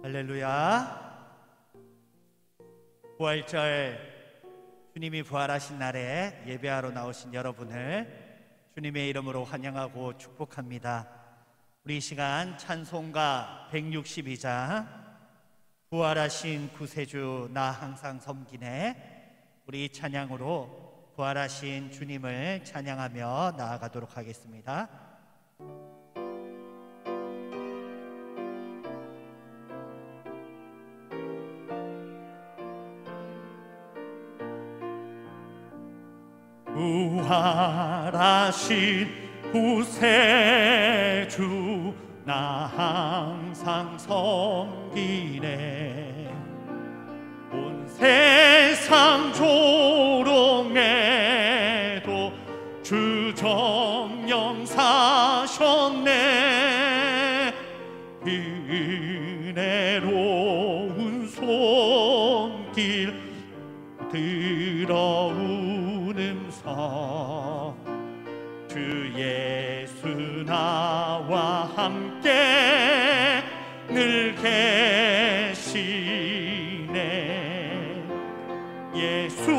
할렐루야. 부활절 주님이 부활하신 날에 예배하러 나오신 여러분을 주님의 이름으로 환영하고 축복합니다. 우리 이 시간 찬송가 162장 부활하신 구세주 나 항상 섬기네, 우리 찬양으로 부활하신 주님을 찬양하며 나아가도록 하겠습니다. 부활하신 구세주 나 항상 섬기네, 온 세상 조롱해도 주 정령 사셨네. 은혜로운 손길 들어오는 음성, 주 예수 나와 함께 늘 계시네. 예수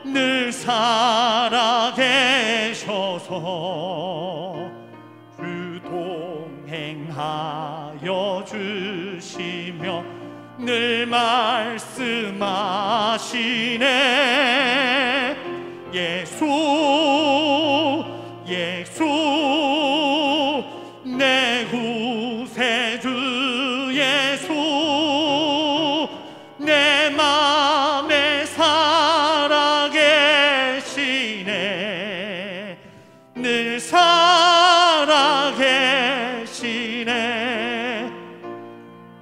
늘 살아계셔서 주 동행하여 주시며 늘 말씀하시네. 예수 내 구세주 예수, 내 맘에 살아계시네. 늘 살아계시네.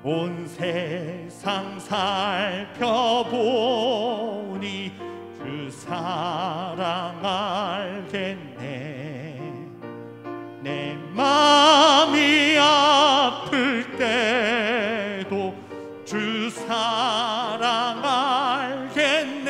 온 세상 살펴보니 주 사랑 알겠네. 내 맘이 아플 때도 주 사랑 알겠네.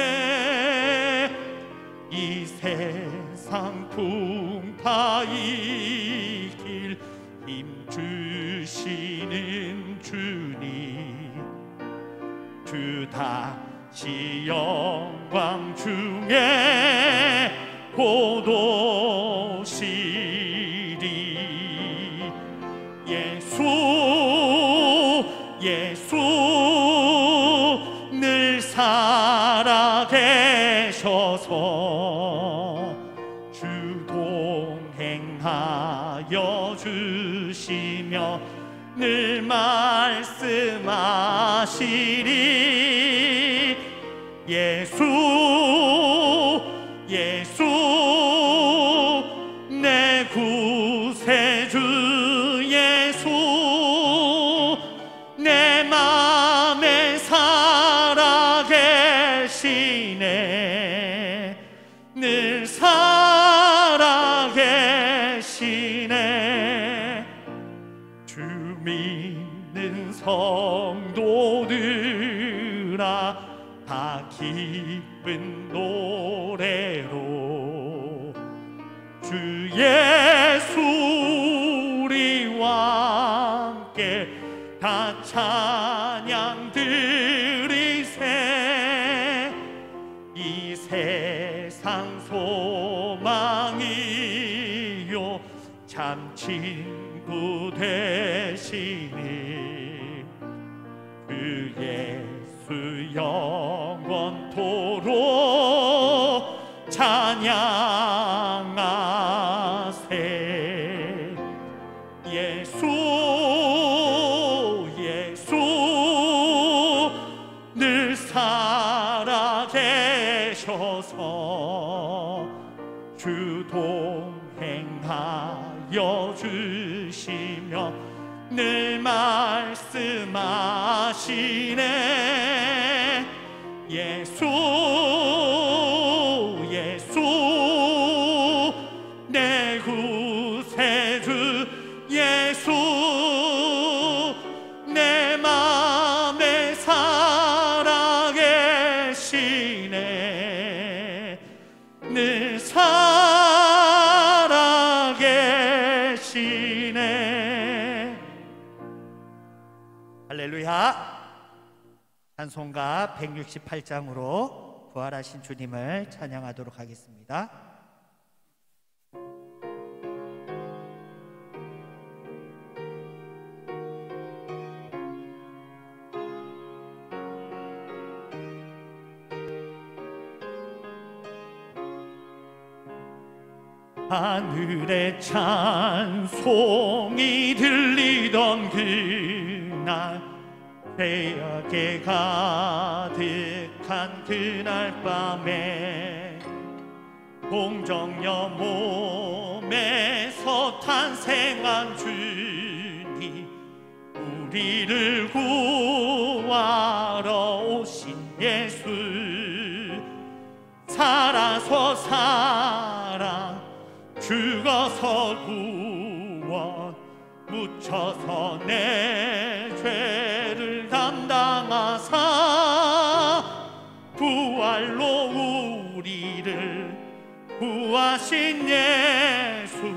이 세상 풍파 이길 힘 주시는 주님, 주 다시 영광 중에 곧 오시리. 예수 늘 살아계셔서 주 동행하여 주시며 늘 말씀하시리. 예수 내 구세주 예수, 내 맘에 살아계시네. 늘 살아계시네. 주 믿는 성도들아 다 기쁜 노래로 주 예수 우리와 함께 다 찬양 드리세. 이 세상 소망이요 참 친구 되시니 그 예수 영원토록 찬양하세. 예수 늘 살아계셔서 주 동행하여 주시며 늘 말씀하시네. 예수 내 구세주 예수, 내 맘에 살아계시네. 늘 살아계시네. 주시네. 할렐루야. 찬송가 168장으로 부활하신 주님을 찬양하도록 하겠습니다. 하늘에 찬송이 들리던 그날, 죄악에 가득한 그날 밤에 공정여 몸에서 탄생한 주님, 우리를 구하러 오신 예수, 살아서 살아 죽어서 구원, 묻혀서 내 죄를 담당하사 부활로 우리를 구하신 예수,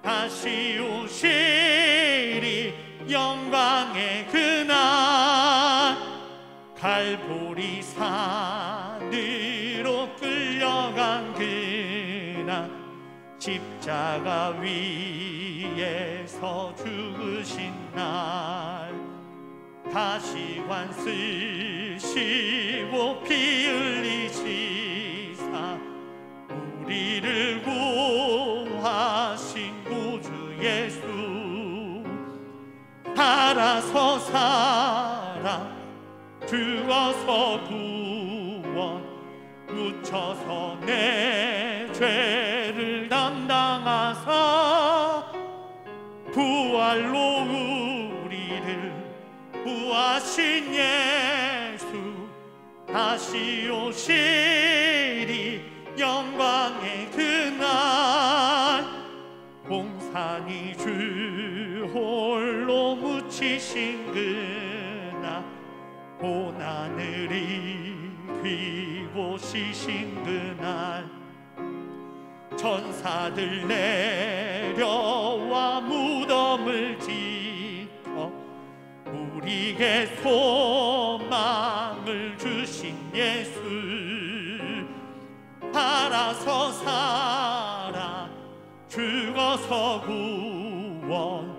다시 오시리 영광의 그날, 갈보리 산으로 끌려간 그날, 십자가 위에서 죽으신 날, 가시관 쓰시고 피 흘리시사 우리를 구하신 구주 예수, 살아서 살아 죽어서 구원, 묻혀서 내 죄를 담당하사 부활로 우리를 구하신 예수, 다시 오시리 영광의 그날, 공산이 주 홀로 묻히신 그날, 고난을 이기고 쉬신 그날, 천사들 내려와 무덤을 지켜 우리에게 소망을 주신 예수, 살아서 살아 죽어서 구원,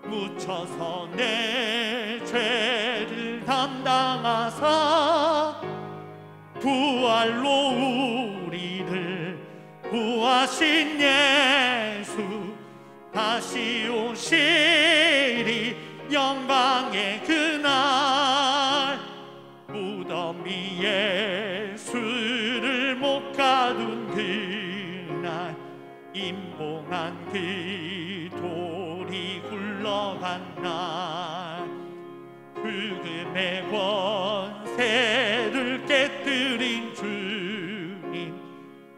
묻혀서 내 죄를 담당하사 부활로 우리를 구하신 예수, 다시 오시리 영광의 그날, 무덤 위에 예수를 못 가둔 그날, 임봉한 그 돌이 굴러간 날, 죽음의 권세를 깨뜨린 주님,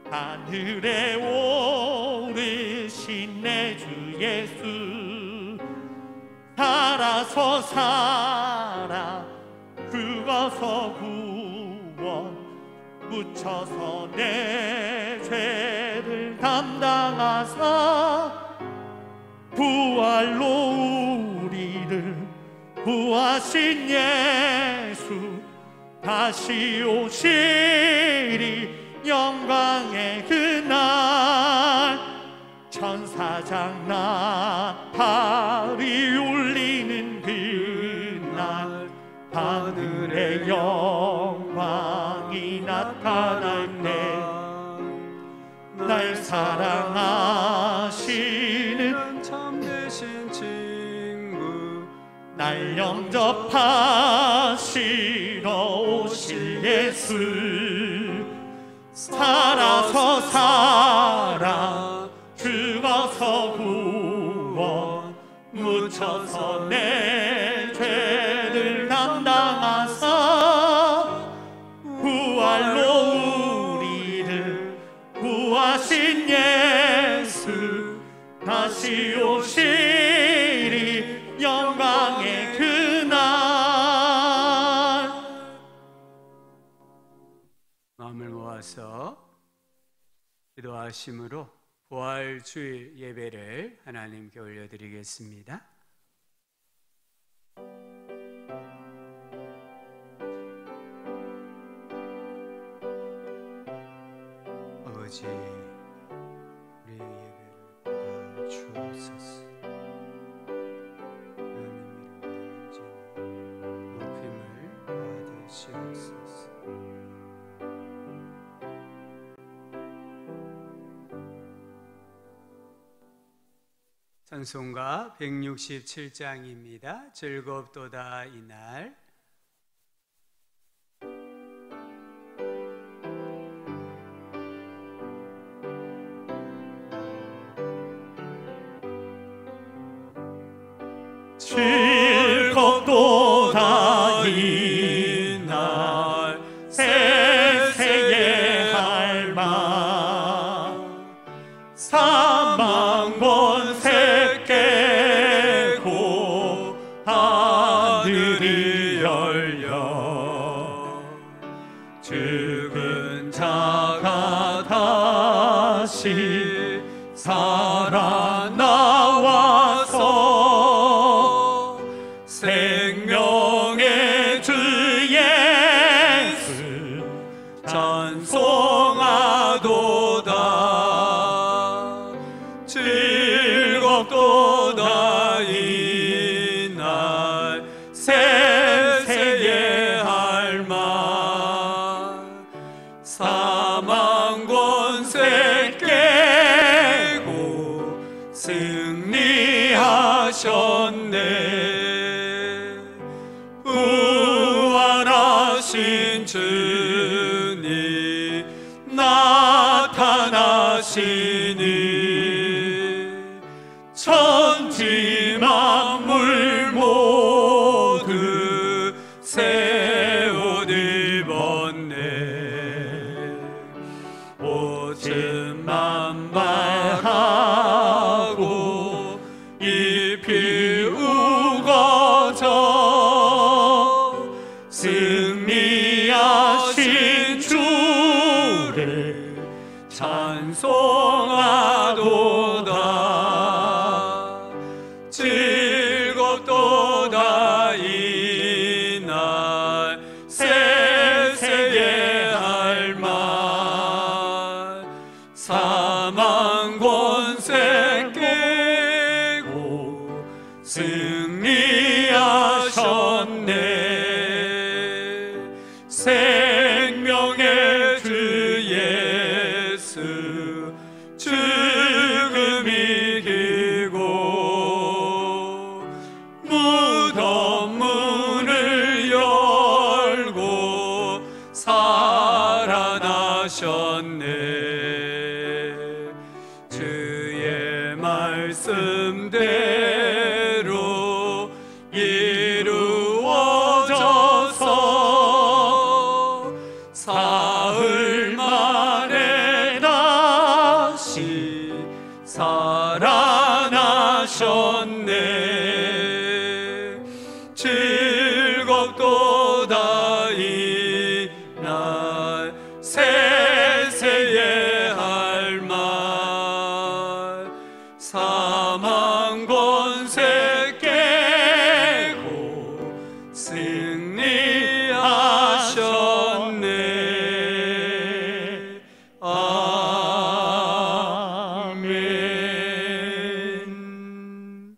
하늘에 오르신 내 주 예수, 살아서 살아 죽어서 구원, 묻혀서 내 죄를 담당하사 부활로 우리를 구하신 예수, 다시 오시리 영광의 그날, 천사장 나팔이 울리는 그날, 하늘의 영광이 나타날 때, 날 사랑하시는 참되신 친구, 날 영접하시러 오실 예수, 살아서 살아 죽어서 구원, 묻혀서 내 죄를 담당하사 부활로 우리를 구하신 예수, 다시 오시리 영광의 그날. 마음을 모아서 기도하심으로 부활 주일 예배를 하나님께 올려드리겠습니다. 아버지, 우리의 예배를 받아주옵소서. 하나님 이름으로 높임을 받으시옵소서. 찬송가 167장입니다. 즐겁도다 이날. 즐겁도다 이날 세세의 할망 사망 권세 깨고 하늘이 열려 죽은 자가 다시 살아나와서 생명의 주 예수 찬송하도다. 즐겁도다 이날 세세의 할망 사망 권세 깨고 승리하셨네. 부활하신 주님 나타나시니 천지 만물 모두 새 옷 입었네. 옷은 만발하고 잎이 우거져 승리하신 주를 찬송하도다. 즐겁도다 이날 세세의 할망 사망 권세 깨고 승리하셨네. 생명의 주 예수 죽음 이기고 무덤 문을 열고 살아나셨네. 주의 말씀대로 이루어져서 사흘 만에 다시 살아나셨네. 즐겁도다 이날 세세의 할망 사망 권세 깨고 승리하셨네. 아멘.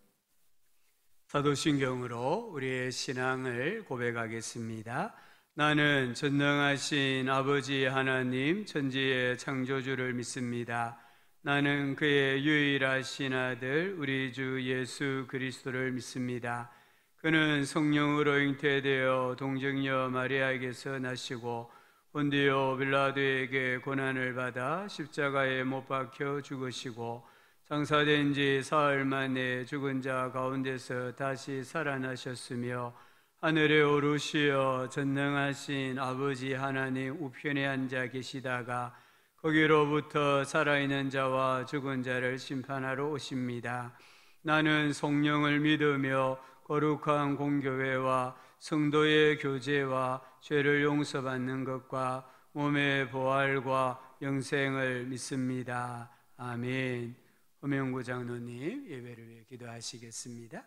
사도신경으로 우리의 신앙을 고백하겠습니다. 나는 전능하신 아버지 하나님 천지의 창조주를 믿습니다. 나는 그의 유일하신 아들 우리 주 예수 그리스도를 믿습니다. 그는 성령으로 잉태되어 동정녀 마리아에게서 나시고 본디오 빌라도에게 고난을 받아 십자가에 못 박혀 죽으시고 장사된 지 사흘 만에 죽은 자 가운데서 다시 살아나셨으며 하늘에 오르시어 전능하신 아버지 하나님 우편에 앉아 계시다가 거기로부터 살아있는 자와 죽은 자를 심판하러 오십니다. 나는 성령을 믿으며 거룩한 공교회와 성도의 교제와 죄를 용서받는 것과 몸의 부활과 영생을 믿습니다. 아멘. 허명구 장로님 예배를 위해 기도하시겠습니다.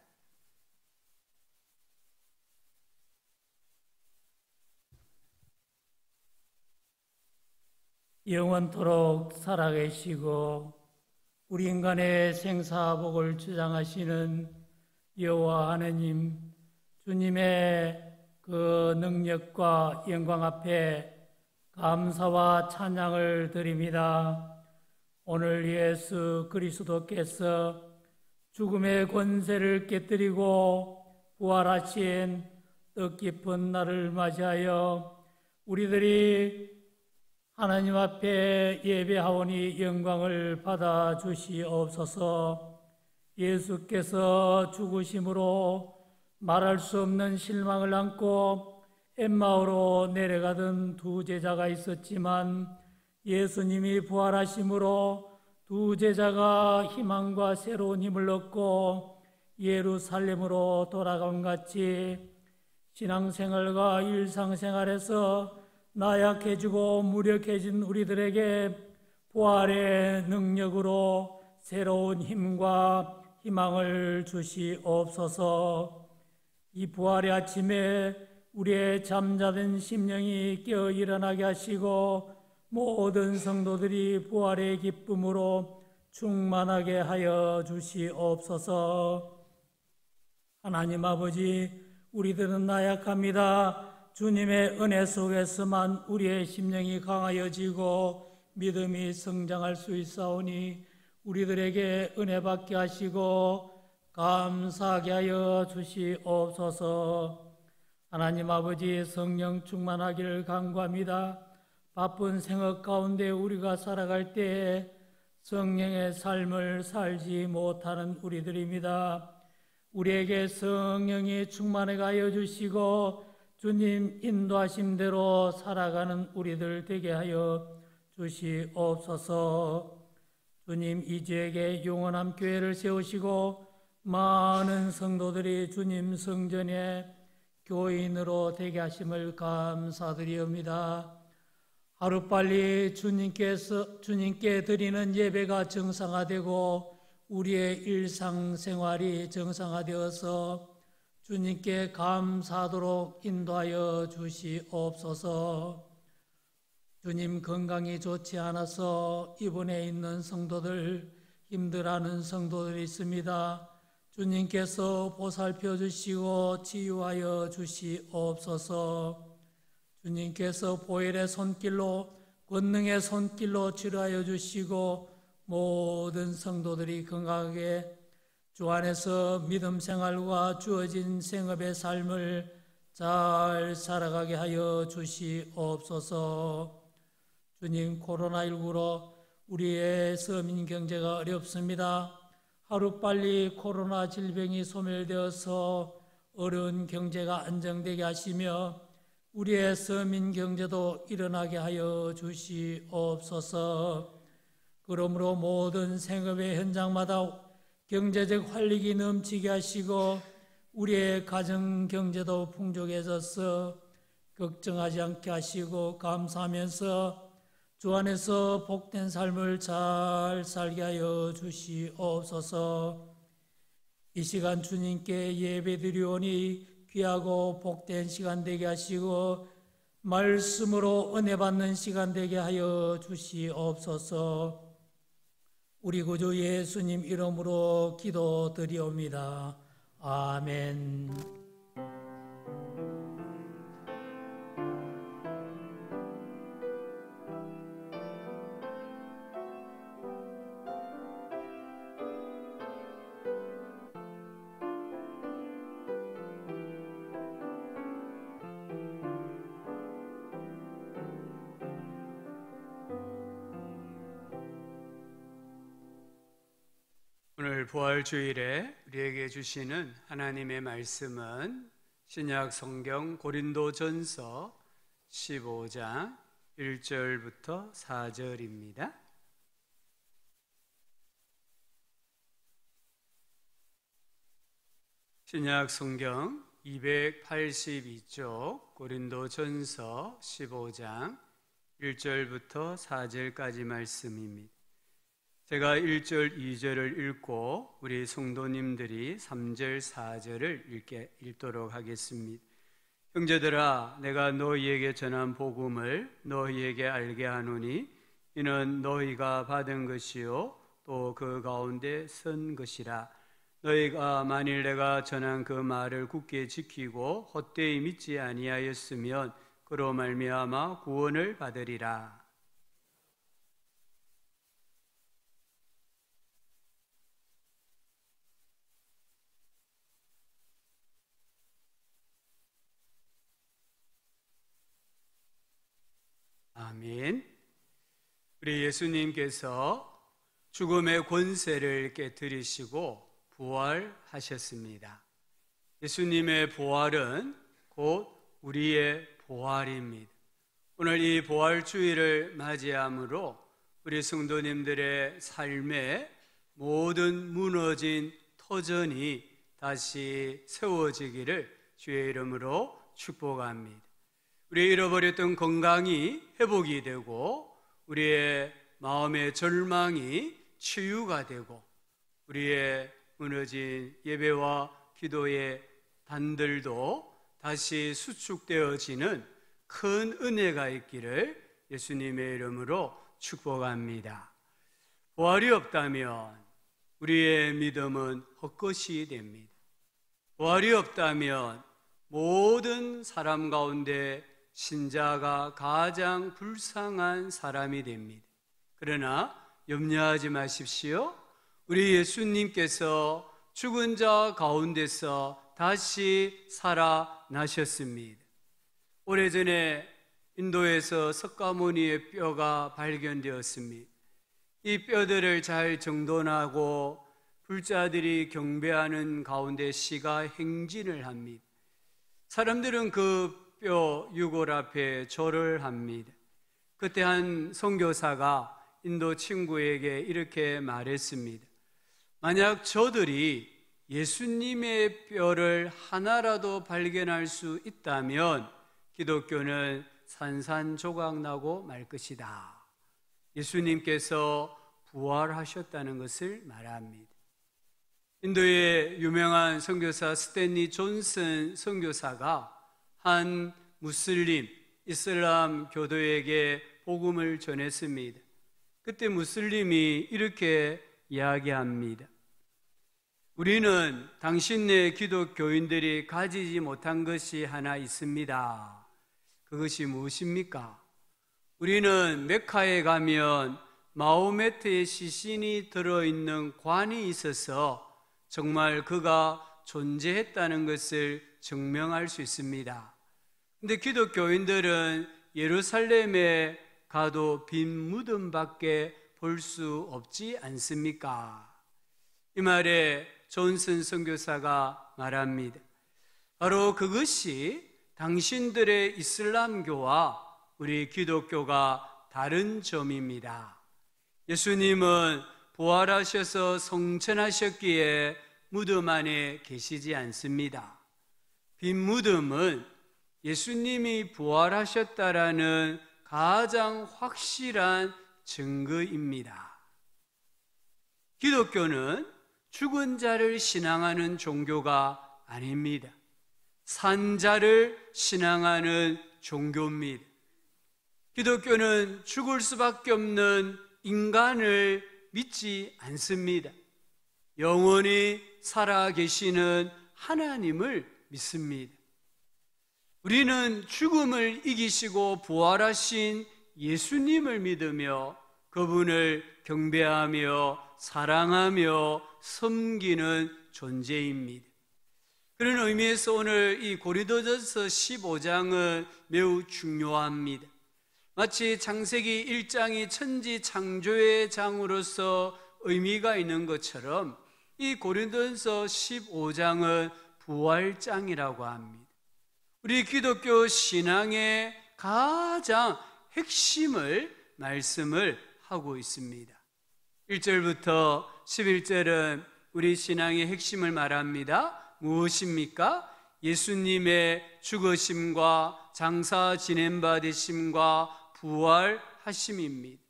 영원토록 살아계시고 우리 인간의 생사복을 주장하시는 여호와 하나님, 주님의 그 능력과 영광 앞에 감사와 찬양을 드립니다. 오늘 예수 그리스도께서 죽음의 권세를 깨뜨리고 부활하신 뜻깊은 날을 맞이하여 우리들이 하나님 앞에 예배하오니 영광을 받아 주시옵소서. 예수께서 죽으심으로 말할 수 없는 실망을 안고 엠마오로 내려가던 두 제자가 있었지만 예수님이 부활하심으로 두 제자가 희망과 새로운 힘을 얻고 예루살렘으로 돌아간 같이 신앙생활과 일상생활에서 나약해지고 무력해진 우리들에게 부활의 능력으로 새로운 힘과 희망을 주시옵소서. 이 부활의 아침에 우리의 잠자던 심령이 깨어 일어나게 하시고 모든 성도들이 부활의 기쁨으로 충만하게 하여 주시옵소서. 하나님 아버지, 우리들은 나약합니다. 주님의 은혜 속에서만 우리의 심령이 강하여지고 믿음이 성장할 수 있사오니 우리들에게 은혜 받게 하시고 감사하게 하여 주시옵소서. 하나님 아버지, 성령 충만하기를 간구합니다. 바쁜 생활 가운데 우리가 살아갈 때에 성령의 삶을 살지 못하는 우리들입니다. 우리에게 성령이 충만하게 하여 주시고 주님 인도하심대로 살아가는 우리들 되게 하여 주시옵소서. 주님, 이주에게 영원한 교회를 세우시고 많은 성도들이 주님 성전에 교인으로 되게 하심을 감사드리옵니다. 하루빨리 주님께 드리는 예배가 정상화되고 우리의 일상생활이 정상화되어서 주님께 감사하도록 인도하여 주시옵소서. 주님, 건강이 좋지 않아서 입원해 있는 성도들, 힘들어하는 성도들이 있습니다. 주님께서 보살펴 주시고 치유하여 주시옵소서. 주님께서 보혈의 손길로, 권능의 손길로 치료하여 주시고 모든 성도들이 건강하게 주 안에서 믿음 생활과 주어진 생업의 삶을 잘 살아가게 하여 주시옵소서. 주님, 코로나19로 우리의 서민 경제가 어렵습니다. 하루빨리 코로나 질병이 소멸되어서 어려운 경제가 안정되게 하시며 우리의 서민 경제도 일어나게 하여 주시옵소서. 그러므로 모든 생업의 현장마다 경제적 활력이 넘치게 하시고 우리의 가정 경제도 풍족해져서 걱정하지 않게 하시고 감사하면서 주 안에서 복된 삶을 잘 살게 하여 주시옵소서. 이 시간 주님께 예배드리오니 귀하고 복된 시간 되게 하시고 말씀으로 은혜 받는 시간 되게 하여 주시옵소서. 우리 구주 예수님 이름으로 기도드리옵니다. 아멘. 오늘 부활주일에 우리에게 주시는 하나님의 말씀은 신약 성경 고린도전서 15장 1절부터 4절입니다. 신약 성경 282쪽 고린도전서 15장 1절부터 4절까지 말씀입니다. 제가 1절, 2절을 읽고 우리 성도님들이 3절, 4절을 읽도록 하겠습니다. 형제들아, 내가 너희에게 전한 복음을 너희에게 알게 하노니 이는 너희가 받은 것이요 또 그 가운데 선 것이라. 너희가 만일 내가 전한 그 말을 굳게 지키고 헛되이 믿지 아니하였으면 그로 말미암아 구원을 받으리라. 아멘. 우리 예수님께서 죽음의 권세를 깨뜨리시고 부활하셨습니다. 예수님의 부활은 곧 우리의 부활입니다. 오늘 이 부활주의를 맞이함으로 우리 성도님들의 삶에 모든 무너진 터전이 다시 세워지기를 주의 이름으로 축복합니다. 우리의 잃어버렸던 건강이 회복이 되고 우리의 마음의 절망이 치유가 되고 우리의 무너진 예배와 기도의 단들도 다시 수축되어지는 큰 은혜가 있기를 예수님의 이름으로 축복합니다. 부활이 없다면 우리의 믿음은 헛것이 됩니다. 부활이 없다면 모든 사람 가운데 신자가 가장 불쌍한 사람이 됩니다. 그러나 염려하지 마십시오. 우리 예수님께서 죽은 자 가운데서 다시 살아나셨습니다. 오래전에 인도에서 석가모니의 뼈가 발견되었습니다. 이 뼈들을 잘 정돈하고 불자들이 경배하는 가운데 시가 행진을 합니다. 사람들은 그 뼈 유골 앞에 절을 합니다. 그때 한 선교사가 인도 친구에게 이렇게 말했습니다. 만약 저들이 예수님의 뼈를 하나라도 발견할 수 있다면 기독교는 산산조각나고 말 것이다. 예수님께서 부활하셨다는 것을 말합니다. 인도의 유명한 선교사 스탠리 존슨 선교사가 한 무슬림 이슬람 교도에게 복음을 전했습니다. 그때 무슬림이 이렇게 이야기합니다. 우리는 당신네 기독교인들이 가지지 못한 것이 하나 있습니다. 그것이 무엇입니까? 우리는 메카에 가면 마호메트의 시신이 들어있는 관이 있어서 정말 그가 존재했다는 것을 증명할 수 있습니다. 근데 기독교인들은 예루살렘에 가도 빈 무덤밖에 볼 수 없지 않습니까? 이 말에 존슨 선교사가 말합니다. 바로 그것이 당신들의 이슬람교와 우리 기독교가 다른 점입니다. 예수님은 부활하셔서 성천하셨기에 무덤 안에 계시지 않습니다. 빈 무덤은 예수님이 부활하셨다라는 가장 확실한 증거입니다. 기독교는 죽은 자를 신앙하는 종교가 아닙니다. 산 자를 신앙하는 종교입니다. 기독교는 죽을 수밖에 없는 인간을 믿지 않습니다. 영원히 살아계시는 하나님을 믿습니다. 우리는 죽음을 이기시고 부활하신 예수님을 믿으며 그분을 경배하며 사랑하며 섬기는 존재입니다. 그런 의미에서 오늘 이 고린도전서 15장은 매우 중요합니다. 마치 창세기 1장이 천지 창조의 장으로서 의미가 있는 것처럼 이 고린도전서 15장은 부활장이라고 합니다. 우리 기독교 신앙의 가장 핵심을 말씀을 하고 있습니다. 1절부터 11절은 우리 신앙의 핵심을 말합니다. 무엇입니까? 예수님의 죽으심과 장사 지낸 바 되심과 부활하심입니다.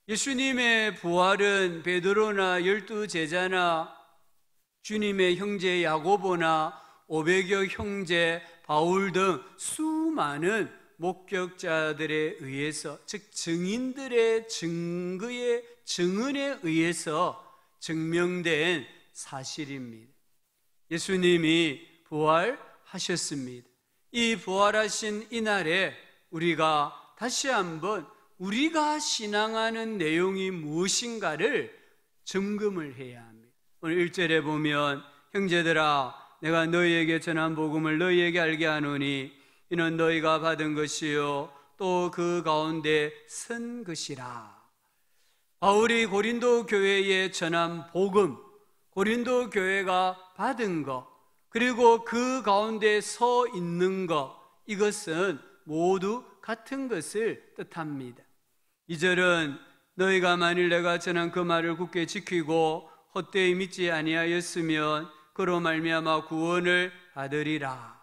예수님의 부활은 베드로나 12제자나 주님의 형제 야고보나 500여 형제 바울 등 수많은 목격자들에 의해서, 즉 증인들의 증언에 의해서 증명된 사실입니다. 예수님이 부활하셨습니다. 이 부활하신 이날에 우리가 다시 한번 우리가 신앙하는 내용이 무엇인가를 점검을 해야 합니다. 오늘 1절에 보면 형제들아 내가 너희에게 전한 복음을 너희에게 알게 하노니 이는 너희가 받은 것이요 또 그 가운데 선 것이라. 바울이 고린도 교회에 전한 복음, 고린도 교회가 받은 것, 그리고 그 가운데 서 있는 것, 이것은 모두 같은 것을 뜻합니다. 2절은 너희가 만일 내가 전한 그 말을 굳게 지키고 헛되이 믿지 아니하였으면 그로 말미암아 구원을 받으리라.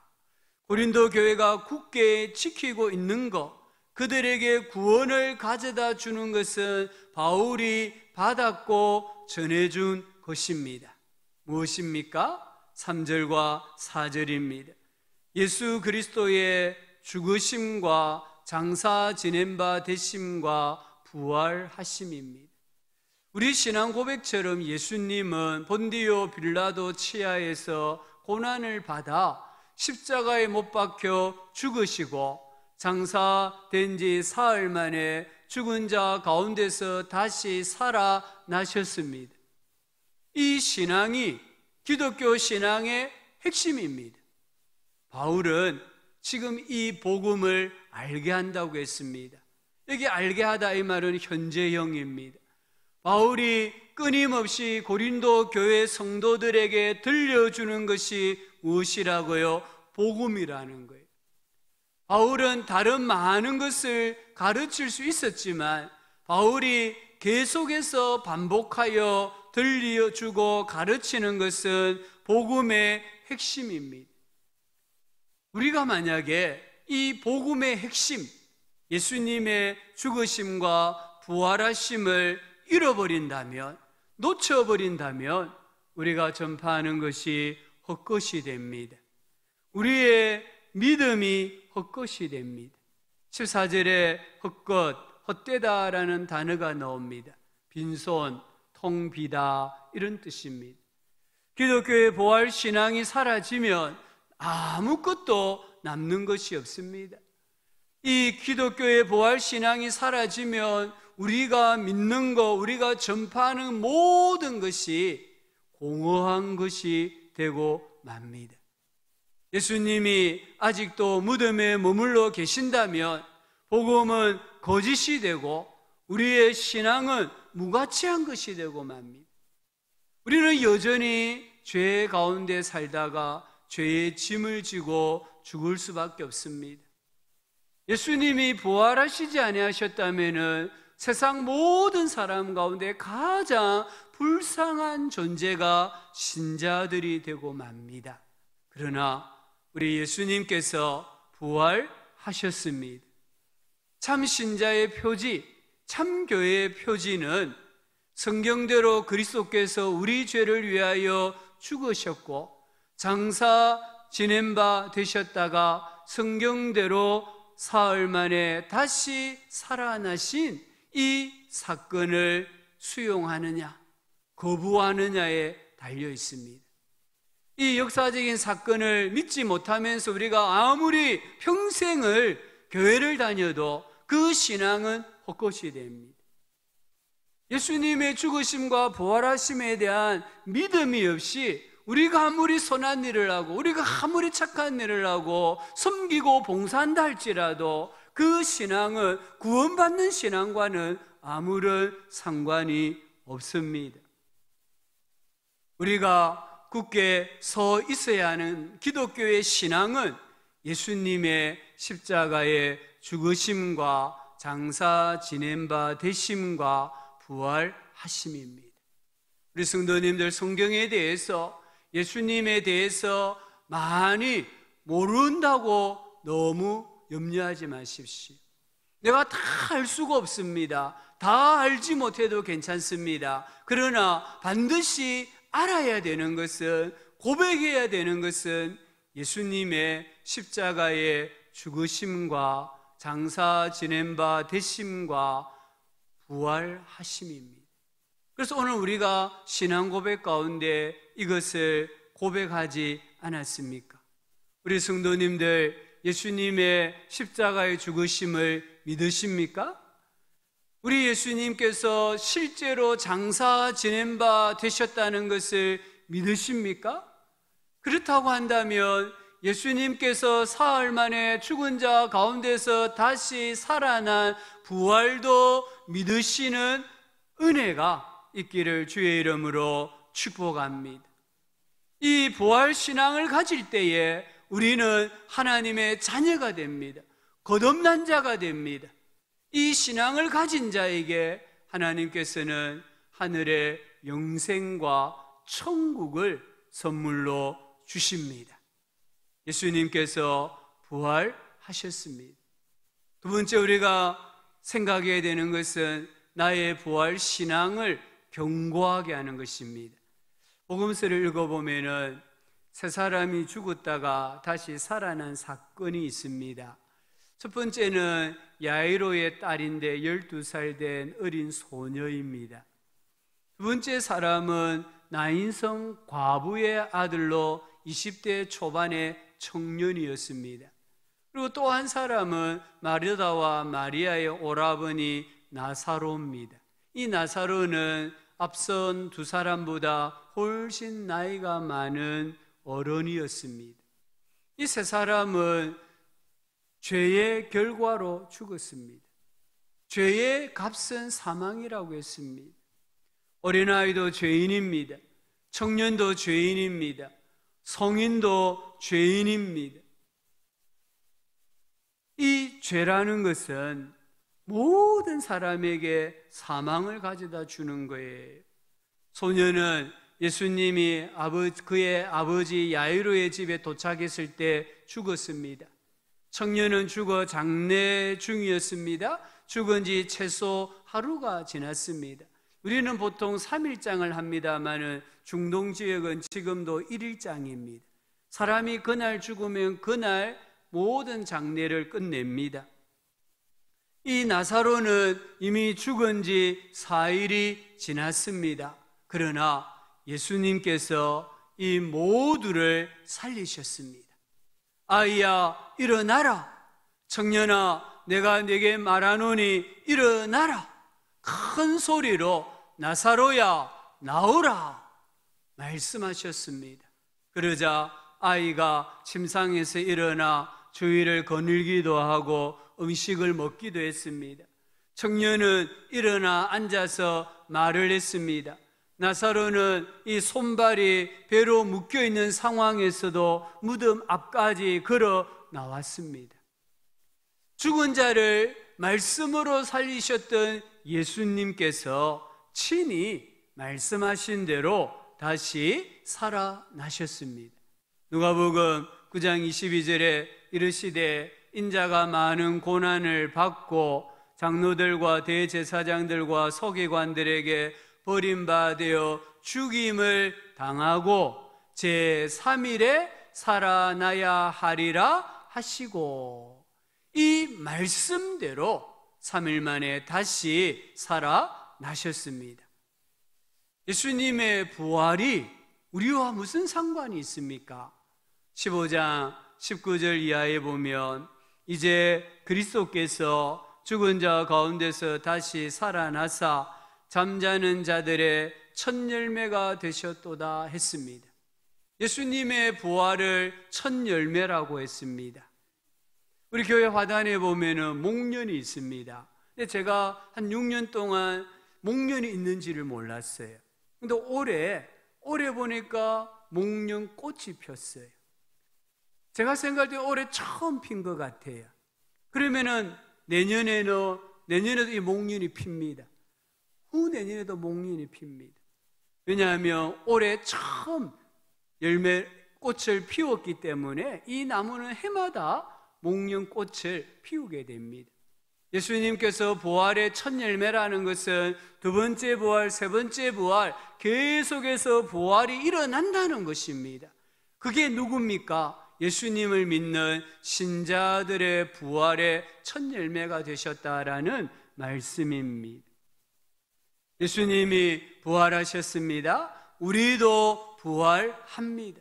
고린도 교회가 굳게 지키고 있는 것, 그들에게 구원을 가져다 주는 것은 바울이 받았고 전해준 것입니다. 무엇입니까? 3절과 4절입니다. 예수 그리스도의 죽으심과 장사 지낸 바 되심과 부활하심입니다. 우리 신앙 고백처럼 예수님은 본디오 빌라도 치하에서 고난을 받아 십자가에 못 박혀 죽으시고 장사된 지 사흘 만에 죽은 자 가운데서 다시 살아나셨습니다. 이 신앙이 기독교 신앙의 핵심입니다. 바울은 지금 이 복음을 알게 한다고 했습니다. 여기 알게 하다 이 말은 현재형입니다. 바울이 끊임없이 고린도 교회 성도들에게 들려주는 것이 무엇이라고요? 복음이라는 거예요. 바울은 다른 많은 것을 가르칠 수 있었지만 바울이 계속해서 반복하여 들려주고 가르치는 것은 복음의 핵심입니다. 우리가 만약에 이 복음의 핵심, 예수님의 죽으심과 부활하심을 잃어버린다면, 놓쳐버린다면 우리가 전파하는 것이 헛것이 됩니다. 우리의 믿음이 헛것이 됩니다. 14절에 헛것, 헛되다라는 단어가 나옵니다. 빈손, 통 비다 이런 뜻입니다. 기독교의 부활 신앙이 사라지면 아무것도 남는 것이 없습니다. 이 기독교의 부활 신앙이 사라지면 우리가 믿는 것, 우리가 전파하는 모든 것이 공허한 것이 되고 맙니다. 예수님이 아직도 무덤에 머물러 계신다면 복음은 거짓이 되고 우리의 신앙은 무가치한 것이 되고 맙니다. 우리는 여전히 죄 가운데 살다가 죄의 짐을 지고 죽을 수밖에 없습니다. 예수님이 부활하시지 아니하셨다면 세상 모든 사람 가운데 가장 불쌍한 존재가 신자들이 되고 맙니다. 그러나 우리 예수님께서 부활하셨습니다. 참 신자의 표지, 참 교회의 표지는 성경대로 그리스도께서 우리 죄를 위하여 죽으셨고 장사 지낸 바 되셨다가 성경대로 사흘 만에 다시 살아나신 이 사건을 수용하느냐 거부하느냐에 달려 있습니다. 이 역사적인 사건을 믿지 못하면서 우리가 아무리 평생을 교회를 다녀도 그 신앙은 헛것이 됩니다. 예수님의 죽으심과 부활하심에 대한 믿음이 없이 우리가 아무리 선한 일을 하고 우리가 아무리 착한 일을 하고 섬기고 봉사한다 할지라도 그 신앙은 구원받는 신앙과는 아무런 상관이 없습니다. 우리가 굳게 서 있어야 하는 기독교의 신앙은 예수님의 십자가의 죽으심과 장사 지낸 바 되심과 부활하심입니다. 우리 성도님들 성경에 대해서 예수님에 대해서 많이 모른다고 너무 염려하지 마십시오. 내가 다 알 수가 없습니다. 다 알지 못해도 괜찮습니다. 그러나 반드시 알아야 되는 것은, 고백해야 되는 것은 예수님의 십자가의 죽으심과 장사 지낸 바 되심과 부활하심입니다. 그래서 오늘 우리가 신앙 고백 가운데 이것을 고백하지 않았습니까? 우리 성도님들, 예수님의 십자가의 죽으심을 믿으십니까? 우리 예수님께서 실제로 장사 지낸 바 되셨다는 것을 믿으십니까? 그렇다고 한다면 예수님께서 사흘 만에 죽은 자 가운데서 다시 살아난 부활도 믿으시는 은혜가 있기를 주의 이름으로 축복합니다. 이 부활 신앙을 가질 때에 우리는 하나님의 자녀가 됩니다. 거듭난 자가 됩니다. 이 신앙을 가진 자에게 하나님께서는 하늘의 영생과 천국을 선물로 주십니다. 예수님께서 부활하셨습니다. 두 번째 우리가 생각해야 되는 것은 나의 부활 신앙을 견고하게 하는 것입니다. 복음서를 읽어보면은 세 사람이 죽었다가 다시 살아난 사건이 있습니다. 첫 번째는 야이로의 딸인데 12살 된 어린 소녀입니다. 두 번째 사람은 나인성 과부의 아들로 20대 초반의 청년이었습니다. 그리고 또 한 사람은 마르다와 마리아의 오라버니 나사로입니다. 이 나사로는 앞선 두 사람보다 훨씬 나이가 많은 어른이었습니다. 이 세 사람은 죄의 결과로 죽었습니다. 죄의 값은 사망이라고 했습니다. 어린아이도 죄인입니다. 청년도 죄인입니다. 성인도 죄인입니다. 이 죄라는 것은 모든 사람에게 사망을 가져다 주는 거예요. 소녀는 예수님이 그의 아버지 야이로의 집에 도착했을 때 죽었습니다. 청년은 죽어 장례 중이었습니다. 죽은 지 최소 하루가 지났습니다. 우리는 보통 3일장을 합니다마는 중동 지역은 지금도 1일장입니다. 사람이 그날 죽으면 그날 모든 장례를 끝냅니다. 이 나사로는 이미 죽은 지 4일이 지났습니다. 그러나 예수님께서 이 모두를 살리셨습니다. 아이야, 일어나라. 청년아, 내가 네게 말하노니 일어나라. 큰 소리로 나사로야, 나오라 말씀하셨습니다. 그러자 아이가 침상에서 일어나 주위를 거닐기도 하고 음식을 먹기도 했습니다. 청년은 일어나 앉아서 말을 했습니다. 나사로는 이 손발이 배로 묶여있는 상황에서도 무덤 앞까지 걸어 나왔습니다. 죽은 자를 말씀으로 살리셨던 예수님께서 친히 말씀하신 대로 다시 살아나셨습니다. 누가복음 9장 22절에 이르시되 인자가 많은 고난을 받고 장로들과 대제사장들과 서기관들에게 버림받아 죽임을 당하고 제3일에 살아나야 하리라 하시고, 이 말씀대로 3일 만에 다시 살아나셨습니다. 예수님의 부활이 우리와 무슨 상관이 있습니까? 15장 19절 이하에 보면 이제 그리스도께서 죽은 자 가운데서 다시 살아나사 잠자는 자들의 첫 열매가 되셨도다 했습니다. 예수님의 부활을 첫 열매라고 했습니다. 우리 교회 화단에 보면은 목련이 있습니다. 근데 제가 한 6년 동안 목련이 있는지를 몰랐어요. 근데 올해 보니까 목련 꽃이 폈어요. 제가 생각할 때 올해 처음 핀 것 같아요. 그러면은 내년에도 이 목련이 핍니다. 후내년에도 목련이 핍니다. 왜냐하면 올해 처음 꽃을 피웠기 때문에 이 나무는 해마다 목련꽃을 피우게 됩니다. 예수님께서 부활의 첫 열매라는 것은 두 번째 부활, 세 번째 부활, 계속해서 부활이 일어난다는 것입니다. 그게 누굽니까? 예수님을 믿는 신자들의 부활의 첫 열매가 되셨다라는 말씀입니다. 예수님이 부활하셨습니다. 우리도 부활합니다.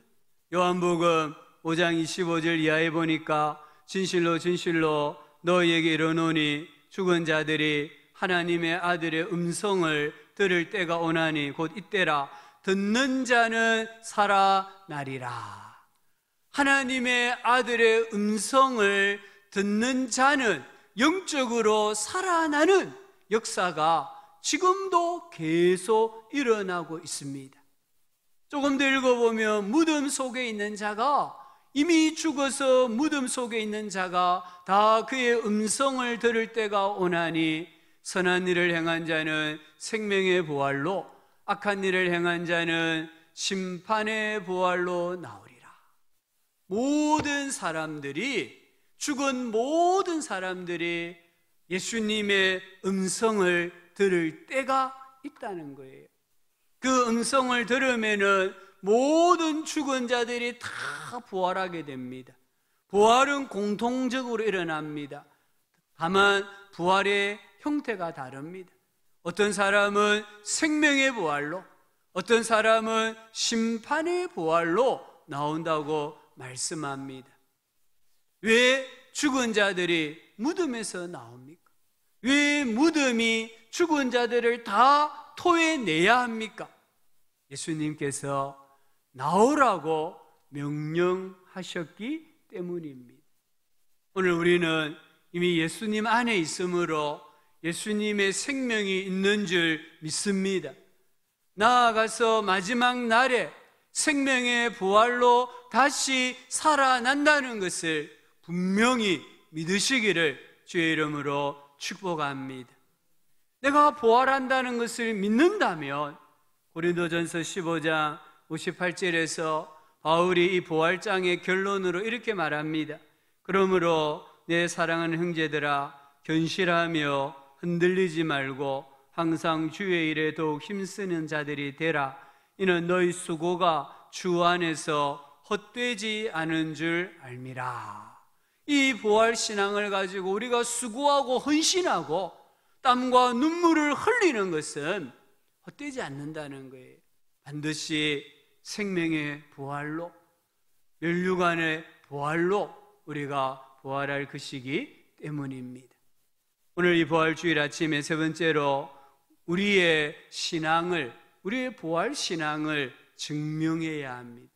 요한복음 5장 25절 이하에 보니까 진실로 진실로 너희에게 이르노니 죽은 자들이 하나님의 아들의 음성을 들을 때가 오나니 곧 이때라. 듣는 자는 살아나리라. 하나님의 아들의 음성을 듣는 자는 영적으로 살아나는 역사가 지금도 계속 일어나고 있습니다. 조금 더 읽어보면 무덤 속에 있는 자가, 이미 죽어서 무덤 속에 있는 자가 다 그의 음성을 들을 때가 오나니 선한 일을 행한 자는 생명의 부활로, 악한 일을 행한 자는 심판의 부활로 나오리라. 모든 사람들이, 죽은 모든 사람들이 예수님의 음성을 들을 때가 있다는 거예요. 그 음성을 들으면은 모든 죽은 자들이 다 부활하게 됩니다. 부활은 공통적으로 일어납니다. 다만 부활의 형태가 다릅니다. 어떤 사람은 생명의 부활로, 어떤 사람은 심판의 부활로 나온다고 말씀합니다. 왜 죽은 자들이 무덤에서 나옵니까? 왜 무덤이 죽은 자들을 다 토해내야 합니까? 예수님께서 나오라고 명령하셨기 때문입니다. 오늘 우리는 이미 예수님 안에 있으므로 예수님의 생명이 있는 줄 믿습니다. 나아가서 마지막 날에 생명의 부활로 다시 살아난다는 것을 분명히 믿으시기를 주의 이름으로 축복합니다. 내가 부활한다는 것을 믿는다면 고린도전서 15장 58절에서 바울이 이 부활장의 결론으로 이렇게 말합니다. 그러므로 내 사랑하는 형제들아, 견실하며 흔들리지 말고 항상 주의 일에 더욱 힘쓰는 자들이 되라. 이는 너희 수고가 주 안에서 헛되지 않은 줄 알미라. 이 부활신앙을 가지고 우리가 수고하고 헌신하고 땀과 눈물을 흘리는 것은 헛되지 않는다는 거예요. 반드시 생명의 부활로, 멸류관의 부활로 우리가 부활할 것이기 때문입니다. 오늘 이 부활주일 아침에 세 번째로 우리의 신앙을, 우리의 부활신앙을 증명해야 합니다.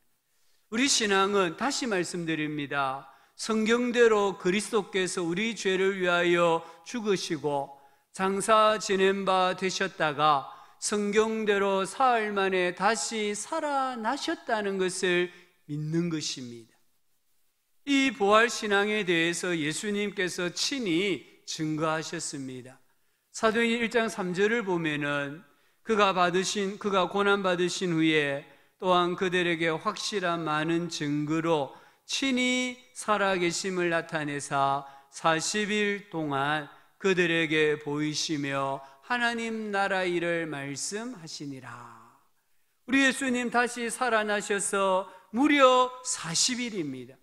우리 신앙은, 다시 말씀드립니다, 성경대로 그리스도께서 우리 죄를 위하여 죽으시고 장사 지낸 바 되셨다가 성경대로 사흘 만에 다시 살아나셨다는 것을 믿는 것입니다. 이 부활신앙에 대해서 예수님께서 친히 증거하셨습니다. 사도행전 1장 3절을 보면은 그가 고난받으신 후에 또한 그들에게 확실한 많은 증거로 친히 살아계심을 나타내사 40일 동안 그들에게 보이시며 하나님 나라 일을 말씀하시니라. 우리 예수님 다시 살아나셔서 무려 40일입니다.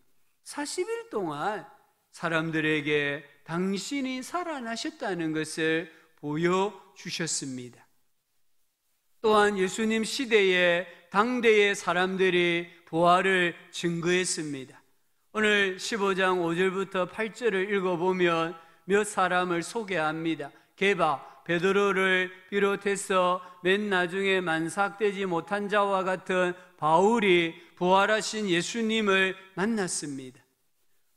40일 동안 사람들에게 당신이 살아나셨다는 것을 보여주셨습니다. 또한 예수님 시대에 당대의 사람들이 부활을 증거했습니다. 오늘 15장 5절부터 8절을 읽어보면 몇 사람을 소개합니다. 게바, 베드로를 비롯해서 맨 나중에 만삭되지 못한 자와 같은 바울이 부활하신 예수님을 만났습니다.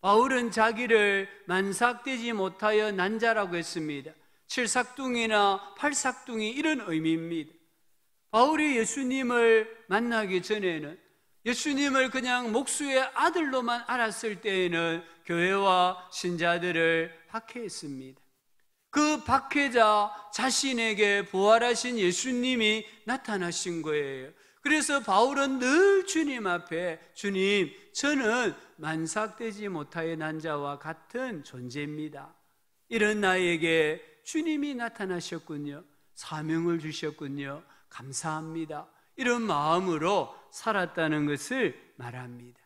바울은 자기를 만삭되지 못하여 난 자라고 했습니다. 7삭둥이나 8삭둥이 이런 의미입니다. 바울이 예수님을 만나기 전에는, 예수님을 그냥 목수의 아들로만 알았을 때에는 교회와 신자들을 박해했습니다. 그 박해자 자신에게 부활하신 예수님이 나타나신 거예요. 그래서 바울은 늘 주님 앞에, 주님, 저는 만삭되지 못하여 난 자와 같은 존재입니다, 이런 나에게 주님이 나타나셨군요. 사명을 주셨군요. 감사합니다. 이런 마음으로 살았다는 것을 말합니다.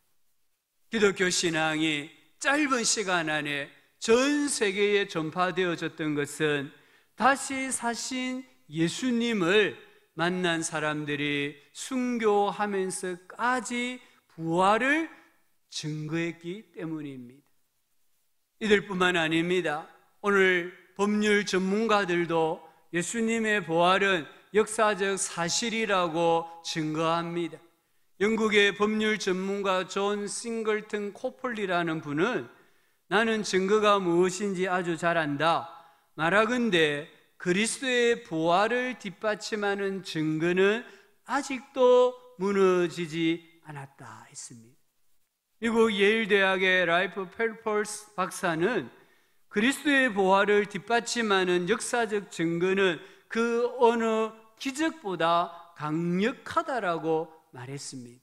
기독교 신앙이 짧은 시간 안에 전 세계에 전파되어졌던 것은 다시 사신 예수님을 만난 사람들이 순교하면서까지 부활을 증거했기 때문입니다. 이들뿐만 아닙니다. 오늘 법률 전문가들도 예수님의 부활은 역사적 사실이라고 증거합니다. 영국의 법률 전문가 존 싱글턴 코플리라는 분은 나는 증거가 무엇인지 아주 잘 안다. 말하건대 그리스도의 부활을 뒷받침하는 증거는 아직도 무너지지 않았다 했습니다. 미국 예일대학의 라이프 펠퍼스 박사는 그리스도의 부활을 뒷받침하는 역사적 증거는 그 어느 기적보다 강력하다라고 말했습니다.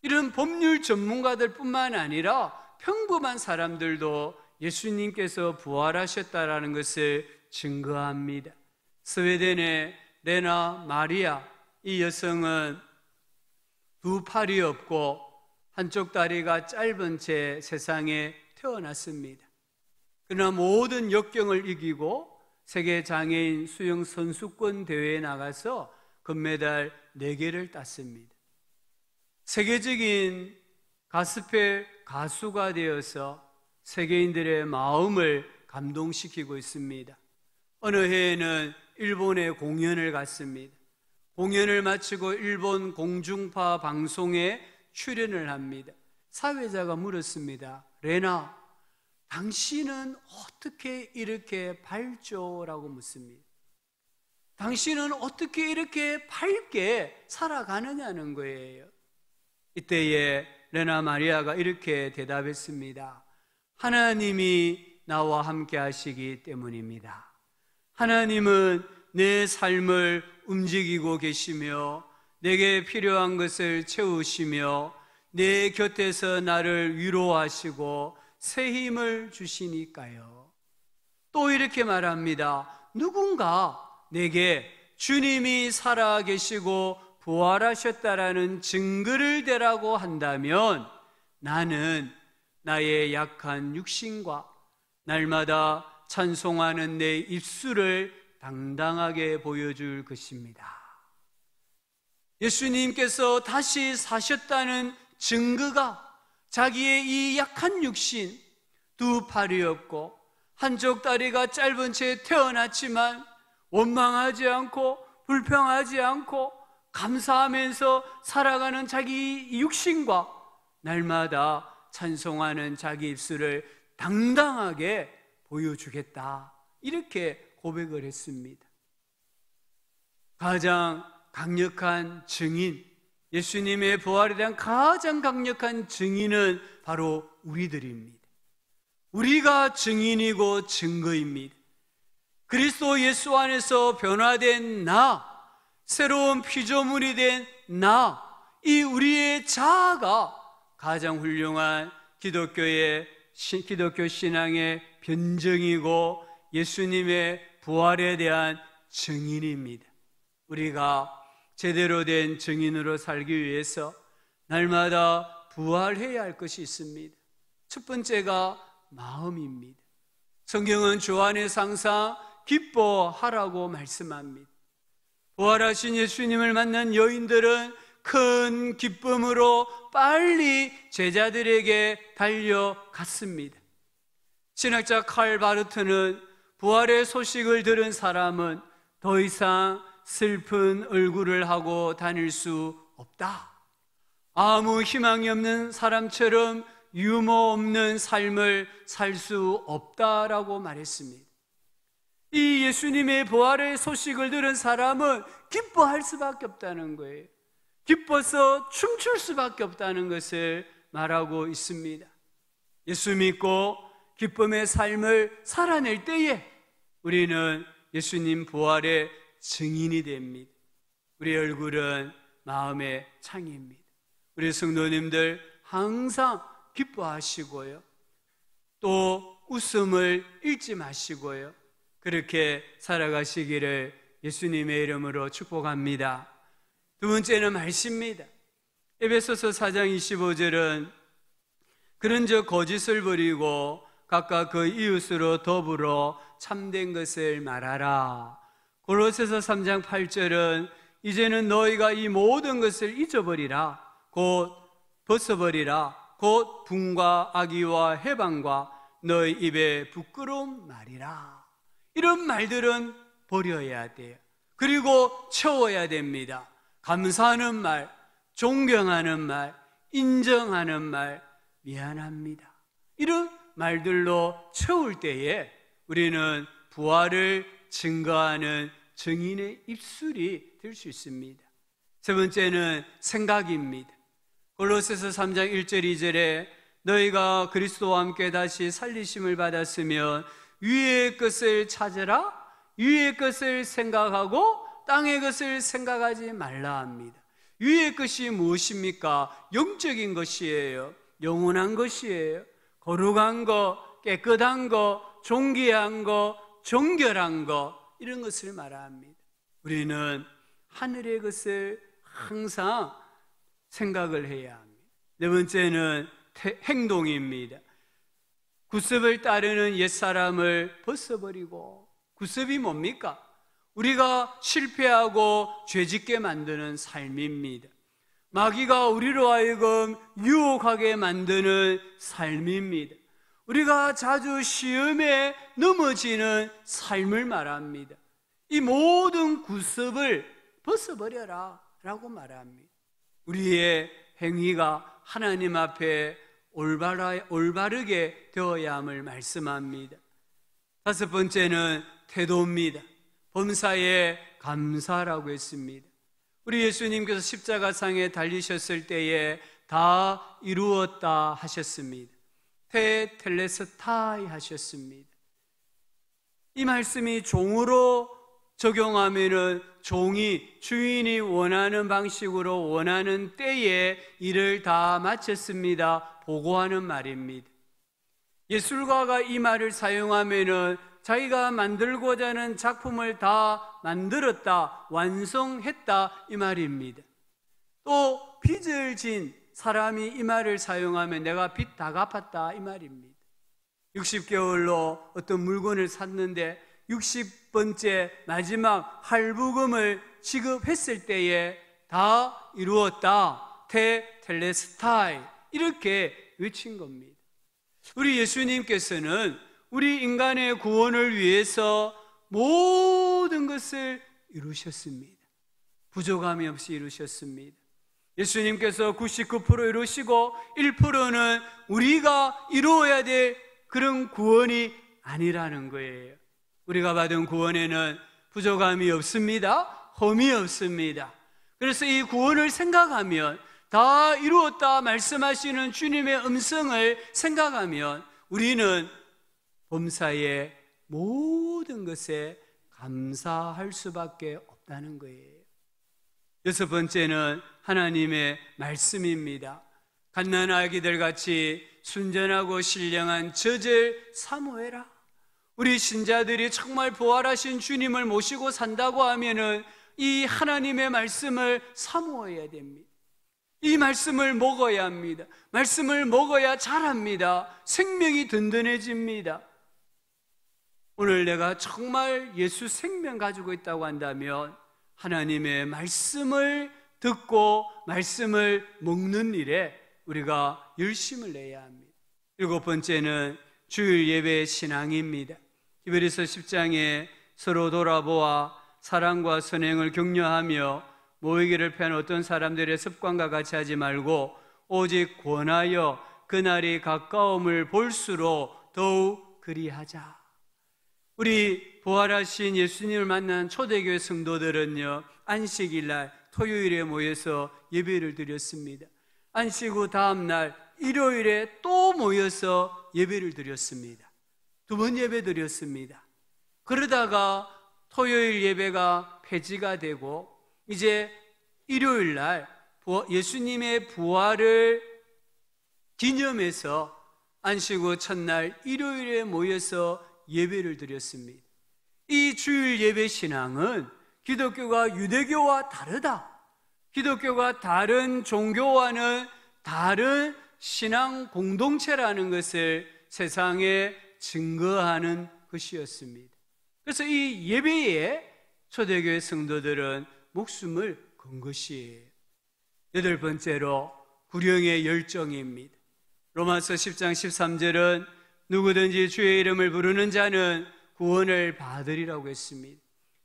이런 법률 전문가들뿐만 아니라 평범한 사람들도 예수님께서 부활하셨다라는 것을 증거합니다. 스웨덴의 레나 마리아, 이 여성은 두 팔이 없고 한쪽 다리가 짧은 채 세상에 태어났습니다. 그러나 모든 역경을 이기고 세계 장애인 수영 선수권 대회에 나가서 금메달 4개를 땄습니다. 세계적인 가스펠 가수가 되어서 세계인들의 마음을 감동시키고 있습니다. 어느 해에는 일본에 공연을 갔습니다. 공연을 마치고 일본 공중파 방송에 출연을 합니다. 사회자가 물었습니다. 레나, 당신은 어떻게 이렇게 밝죠? 라고 묻습니다. 당신은 어떻게 이렇게 밝게 살아가느냐는 거예요. 이때에 레나 마리아가 이렇게 대답했습니다. 하나님이 나와 함께 하시기 때문입니다. 하나님은 내 삶을 움직이고 계시며 내게 필요한 것을 채우시며 내 곁에서 나를 위로하시고 새 힘을 주시니까요. 또 이렇게 말합니다. 누군가 내게 주님이 살아계시고 부활하셨다라는 증거를 대라고 한다면 나는 나의 약한 육신과 날마다 찬송하는 내 입술을 당당하게 보여줄 것입니다. 예수님께서 다시 사셨다는 증거가 자기의 이 약한 육신, 두 팔이 없고 한쪽 다리가 짧은 채 태어났지만 원망하지 않고 불평하지 않고 감사하면서 살아가는 자기 육신과 날마다 찬송하는 자기 입술을 당당하게 보여주겠다, 이렇게 고백을 했습니다. 가장 강력한 증인, 예수님의 부활에 대한 가장 강력한 증인은 바로 우리들입니다. 우리가 증인이고 증거입니다. 그리스도 예수 안에서 변화된 나, 새로운 피조물이 된 나, 이 우리의 자아가 가장 훌륭한 기독교 신앙의 변증이고 예수님의 부활에 대한 증인입니다. 우리가 제대로 된 증인으로 살기 위해서 날마다 부활해야 할 것이 있습니다. 첫 번째가 마음입니다. 성경은 주 안에서 항상 기뻐하라고 말씀합니다. 부활하신 예수님을 만난 여인들은 큰 기쁨으로 빨리 제자들에게 달려갔습니다. 신학자 칼 바르트는 부활의 소식을 들은 사람은 더 이상 슬픈 얼굴을 하고 다닐 수 없다. 아무 희망이 없는 사람처럼 유머 없는 삶을 살 수 없다라고 말했습니다. 이 예수님의 부활의 소식을 들은 사람은 기뻐할 수밖에 없다는 거예요. 기뻐서 춤출 수밖에 없다는 것을 말하고 있습니다. 예수 믿고 기쁨의 삶을 살아낼 때에 우리는 예수님 부활의 증인이 됩니다. 우리 얼굴은 마음의 창입니다. 우리 성도님들 항상 기뻐하시고요, 또 웃음을 잃지 마시고요. 그렇게 살아가시기를 예수님의 이름으로 축복합니다. 두 번째는 말씀입니다. 에베소서 4장 25절은 그런즉 거짓을 버리고 각각 그 이웃으로 더불어 참된 것을 말하라. 골로새서 3장 8절은 이제는 너희가 이 모든 것을 잊어버리라. 곧 벗어버리라. 곧 분과 악의와 해방과 너희 입에 부끄러운 말이라. 이런 말들은 버려야 돼요. 그리고 채워야 됩니다. 감사하는 말, 존경하는 말, 인정하는 말, 미안합니다. 이런 말들로 채울 때에 우리는 부활을 증거하는 증인의 입술이 될 수 있습니다. 세 번째는 생각입니다. 골로새서 3장 1절 2절에 너희가 그리스도와 함께 다시 살리심을 받았으면 위의 것을 찾으라. 위의 것을 생각하고 땅의 것을 생각하지 말라 합니다. 위의 것이 무엇입니까? 영적인 것이에요. 영원한 것이에요. 거룩한 것, 깨끗한 것, 존귀한 것, 정결한 것, 이런 것을 말합니다. 우리는 하늘의 것을 항상 생각을 해야 합니다. 네 번째는 행동입니다. 구습을 따르는 옛사람을 벗어버리고, 구습이 뭡니까? 우리가 실패하고 죄짓게 만드는 삶입니다. 마귀가 우리로 하여금 유혹하게 만드는 삶입니다. 우리가 자주 시험에 넘어지는 삶을 말합니다. 이 모든 구습을 벗어버려라 라고 말합니다. 우리의 행위가 하나님 앞에 올바르게 되어야 함을 말씀합니다. 다섯 번째는 태도입니다. 범사에 감사라고 했습니다. 우리 예수님께서 십자가상에 달리셨을 때에 다 이루었다 하셨습니다. 테텔레스타이 하셨습니다. 이 말씀이 종으로 적용하면은 종이 주인이 원하는 방식으로 원하는 때에 일을 다 마쳤습니다 보고하는 말입니다. 예술가가 이 말을 사용하면은 자기가 만들고자 하는 작품을 다 만들었다, 완성했다 이 말입니다. 또 빚을 진 사람이 이 말을 사용하면 내가 빚 다 갚았다 이 말입니다. 60개월로 어떤 물건을 샀는데 60번째 마지막 할부금을 지급했을 때에 다 이루었다, 테텔레스타이 이렇게 외친 겁니다. 우리 예수님께서는 우리 인간의 구원을 위해서 모든 것을 이루셨습니다. 부족함이 없이 이루셨습니다. 예수님께서 99% 이루시고 1%는 우리가 이루어야 될 그런 구원이 아니라는 거예요. 우리가 받은 구원에는 부족함이 없습니다. 험이 없습니다. 그래서 이 구원을 생각하면, 다 이루었다 말씀하시는 주님의 음성을 생각하면 우리는 범사의 모든 것에 감사할 수밖에 없다는 거예요. 여섯 번째는 하나님의 말씀입니다. 갓난아기들 같이 순전하고 신령한 젖을 사모해라. 우리 신자들이 정말 부활하신 주님을 모시고 산다고 하면은 이 하나님의 말씀을 사모해야 됩니다. 이 말씀을 먹어야 합니다. 말씀을 먹어야 자랍니다. 생명이 든든해집니다. 오늘 내가 정말 예수 생명 가지고 있다고 한다면 하나님의 말씀을 듣고 말씀을 먹는 일에 우리가 열심을 내야 합니다. 일곱 번째는 주일 예배의 신앙입니다. 히브리서 10장에 서로 돌아보아 사랑과 선행을 격려하며 모이기를 피하는 어떤 사람들의 습관과 같이 하지 말고 오직 권하여 그날이 가까움을 볼수록 더욱 그리하자. 우리 부활하신 예수님을 만난 초대교회 성도들은요, 안식일날 토요일에 모여서 예배를 드렸습니다. 안식 후 다음날 일요일에 또 모여서 예배를 드렸습니다. 두 번 예배 드렸습니다. 그러다가 토요일 예배가 폐지가 되고 이제 일요일날 예수님의 부활을 기념해서 안식 후 첫날 일요일에 모여서 예배를 드렸습니다. 이 주일 예배 신앙은 기독교가 유대교와 다르다, 기독교가 다른 종교와는 다른 신앙 공동체라는 것을 세상에 증거하는 것이었습니다. 그래서 이 예배에 초대교회 성도들은 목숨을 건 것이에요. 여덟 번째로 구령의 열정입니다. 로마서 10장 13절은 누구든지 주의 이름을 부르는 자는 구원을 받으리라고 했습니다.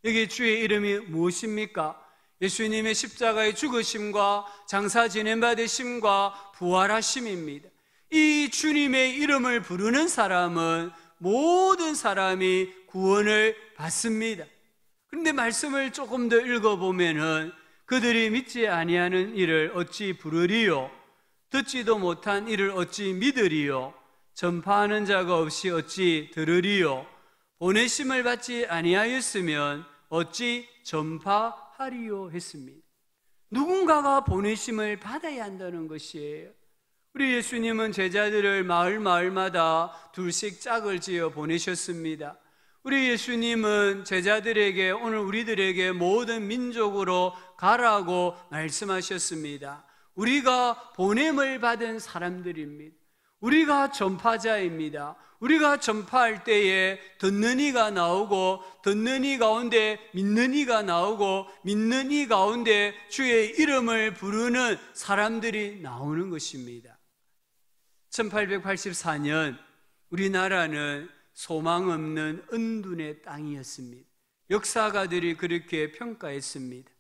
여기 주의 이름이 무엇입니까? 예수님의 십자가의 죽으심과 장사 지냄받으심과 부활하심입니다. 이 주님의 이름을 부르는 사람은 모든 사람이 구원을 받습니다. 그런데 말씀을 조금 더 읽어보면은 그들이 믿지 아니하는 이를 어찌 부르리요? 듣지도 못한 이를 어찌 믿으리요? 전파하는 자가 없이 어찌 들으리요? 보내심을 받지 아니하였으면 어찌 전파하리요? 했습니다. 누군가가 보내심을 받아야 한다는 것이에요. 우리 예수님은 제자들을 마을마다 둘씩 짝을 지어 보내셨습니다. 우리 예수님은 제자들에게, 오늘 우리들에게 모든 민족으로 가라고 말씀하셨습니다. 우리가 보냄을 받은 사람들입니다. 우리가 전파자입니다. 우리가 전파할 때에 듣는 이가 나오고, 듣는 이 가운데 믿는 이가 나오고, 믿는 이 가운데 주의 이름을 부르는 사람들이 나오는 것입니다. 1884년 우리나라는 소망 없는 은둔의 땅이었습니다. 역사가들이 그렇게 평가했습니다.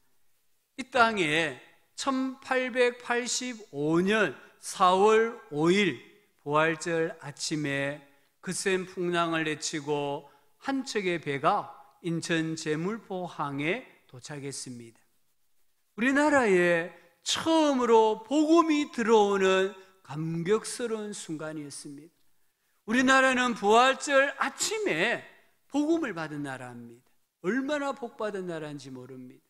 이 땅에 1885년 4월 5일 부활절 아침에 거센 풍랑을 내치고 한 척의 배가 인천 제물포항에 도착했습니다. 우리나라에 처음으로 복음이 들어오는 감격스러운 순간이었습니다. 우리나라는 부활절 아침에 복음을 받은 나라입니다. 얼마나 복받은 나라인지 모릅니다.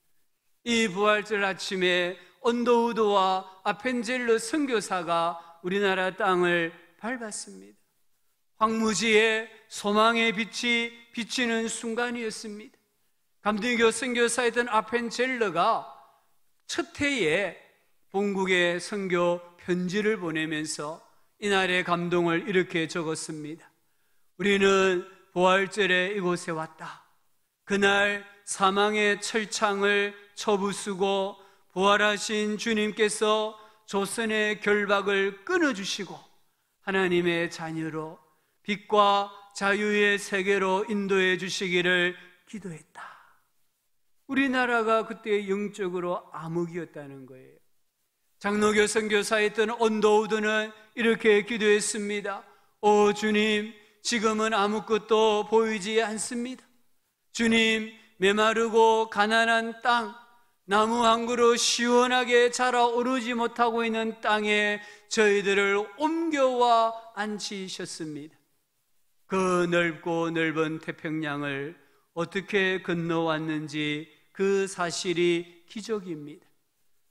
이 부활절 아침에 언더우드와 아펜젤러 선교사가 우리나라 땅을 밟았습니다. 황무지에 소망의 빛이 비치는 순간이었습니다. 감리교 선교사였던 아펜젤러가 첫 해에 본국에 선교 편지를 보내면서 이날의 감동을 이렇게 적었습니다. 우리는 부활절에 이곳에 왔다. 그날 사망의 철창을 쳐부수고 부활하신 주님께서 조선의 결박을 끊어주시고 하나님의 자녀로 빛과 자유의 세계로 인도해 주시기를 기도했다. 우리나라가 그때 영적으로 암흑이었다는 거예요. 장로교 선교사였던 언더우드는 이렇게 기도했습니다. 오 주님, 지금은 아무것도 보이지 않습니다. 주님, 메마르고 가난한 땅, 나무 한 그루 시원하게 자라오르지 못하고 있는 땅에 저희들을 옮겨와 앉히셨습니다. 그 넓고 넓은 태평양을 어떻게 건너왔는지 그 사실이 기적입니다.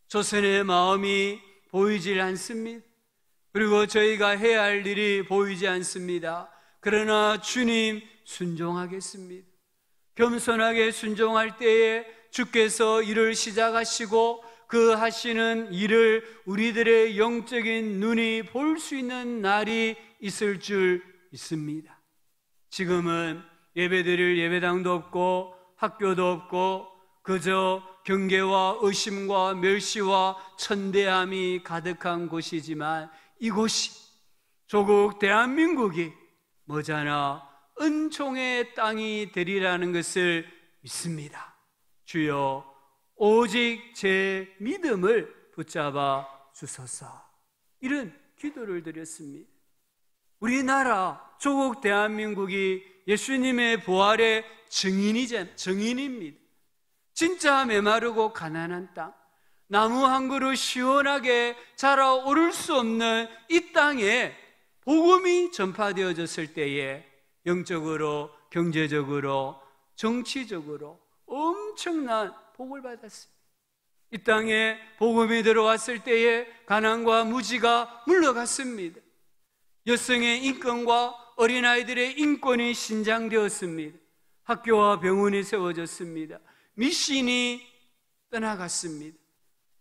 조선의 마음이 보이질 않습니다. 그리고 저희가 해야 할 일이 보이지 않습니다. 그러나 주님 순종하겠습니다. 겸손하게 순종할 때에 주께서 일을 시작하시고 그 하시는 일을 우리들의 영적인 눈이 볼 수 있는 날이 있을 줄 믿습니다. 지금은 예배드릴 예배당도 없고 학교도 없고 그저 경계와 의심과 멸시와 천대함이 가득한 곳이지만 이곳이 조국 대한민국이 머지않아 은총의 땅이 되리라는 것을 믿습니다. 주여 오직 제 믿음을 붙잡아 주소서. 이런 기도를 드렸습니다. 우리나라 조국 대한민국이 예수님의 부활의 증인입니다. 진짜 메마르고 가난한 땅, 나무 한 그루 시원하게 자라오를 수 없는 이 땅에 복음이 전파되어졌을 때에 영적으로, 경제적으로, 정치적으로 엄청난 복을 받았습니다. 이 땅에 복음이 들어왔을 때에 가난과 무지가 물러갔습니다. 여성의 인권과 어린아이들의 인권이 신장되었습니다. 학교와 병원이 세워졌습니다. 미신이 떠나갔습니다.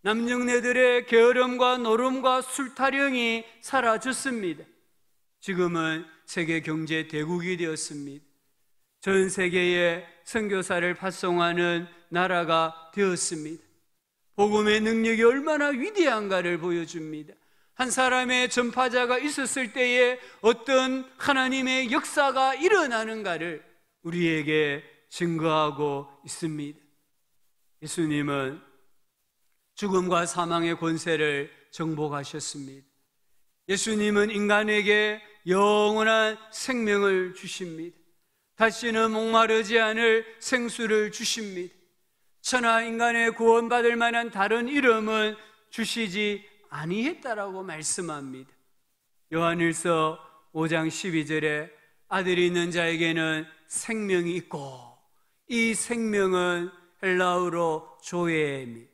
남녀네들의 게으름과 노름과 술타령이 사라졌습니다. 지금은 세계 경제 대국이 되었습니다. 전 세계에 선교사를 파송하는 나라가 되었습니다. 복음의 능력이 얼마나 위대한가를 보여줍니다. 한 사람의 전파자가 있었을 때에 어떤 하나님의 역사가 일어나는가를 우리에게 증거하고 있습니다. 예수님은 죽음과 사망의 권세를 정복하셨습니다. 예수님은 인간에게 영원한 생명을 주십니다. 다시는 목마르지 않을 생수를 주십니다. 천하 인간의 구원받을 만한 다른 이름은 주시지 아니했다라고 말씀합니다. 요한일서 5장 12절에 아들이 있는 자에게는 생명이 있고 이 생명은 헬라어로 조에입니다.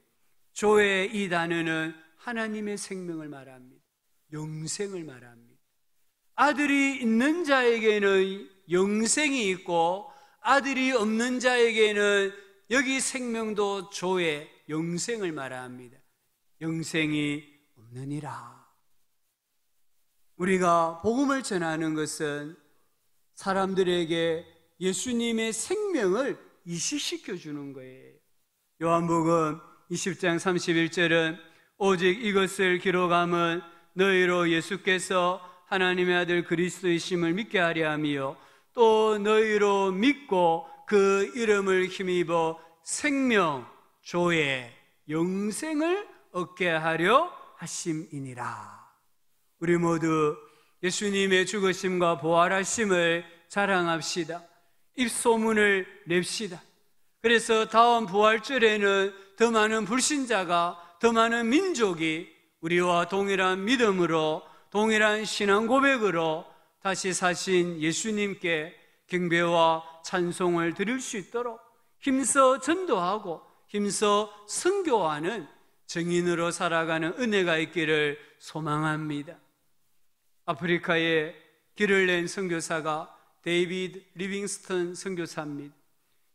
조에 이 단어는 하나님의 생명을 말합니다. 영생을 말합니다. 아들이 있는 자에게는 영생이 있고 아들이 없는 자에게는 여기 생명도 조에 영생을 말합니다. 영생이 없느니라. 우리가 복음을 전하는 것은 사람들에게 예수님의 생명을 이식시켜 주는 거예요. 요한복음 20장 31절은 오직 이것을 기록함은 너희로 예수께서 하나님의 아들 그리스도이심을 믿게 하려 함이요 또 너희로 믿고 그 이름을 힘입어 생명, 조에, 영생을 얻게 하려 하심이니라. 우리 모두 예수님의 죽으심과 부활하심을 자랑합시다. 입소문을 냅시다. 그래서 다음 부활절에는 더 많은 불신자가, 더 많은 민족이 우리와 동일한 믿음으로, 동일한 신앙 고백으로 다시 사신 예수님께 경배와 찬송을 드릴 수 있도록 힘써 전도하고 힘써 선교하는 증인으로 살아가는 은혜가 있기를 소망합니다. 아프리카에 길을 낸 선교사가 데이비드 리빙스턴 선교사입니다.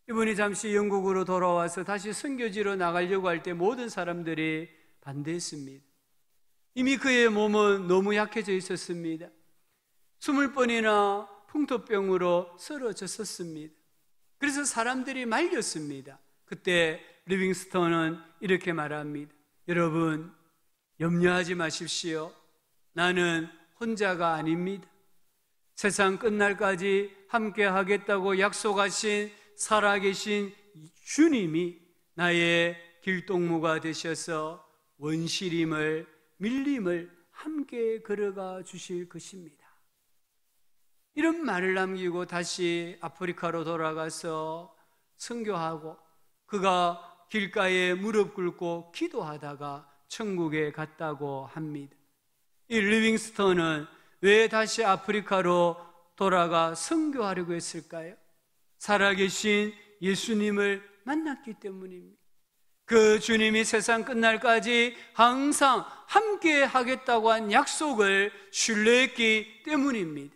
이분이 잠시 영국으로 돌아와서 다시 선교지로 나가려고 할 때 모든 사람들이 반대했습니다. 이미 그의 몸은 너무 약해져 있었습니다. 20번이나 풍토병으로 쓰러졌었습니다. 그래서 사람들이 말렸습니다. 그때 리빙스턴은 이렇게 말합니다. 여러분, 염려하지 마십시오. 나는 혼자가 아닙니다. 세상 끝날까지 함께 하겠다고 약속하신 살아계신 주님이 나의 길동무가 되셔서 원시림을, 밀림을 함께 걸어가 주실 것입니다. 이런 말을 남기고 다시 아프리카로 돌아가서 선교하고 그가 길가에 무릎 꿇고 기도하다가 천국에 갔다고 합니다. 이 리빙스턴은 왜 다시 아프리카로 돌아가 선교하려고 했을까요? 살아계신 예수님을 만났기 때문입니다. 그 주님이 세상 끝날까지 항상 함께 하겠다고 한 약속을 신뢰했기 때문입니다.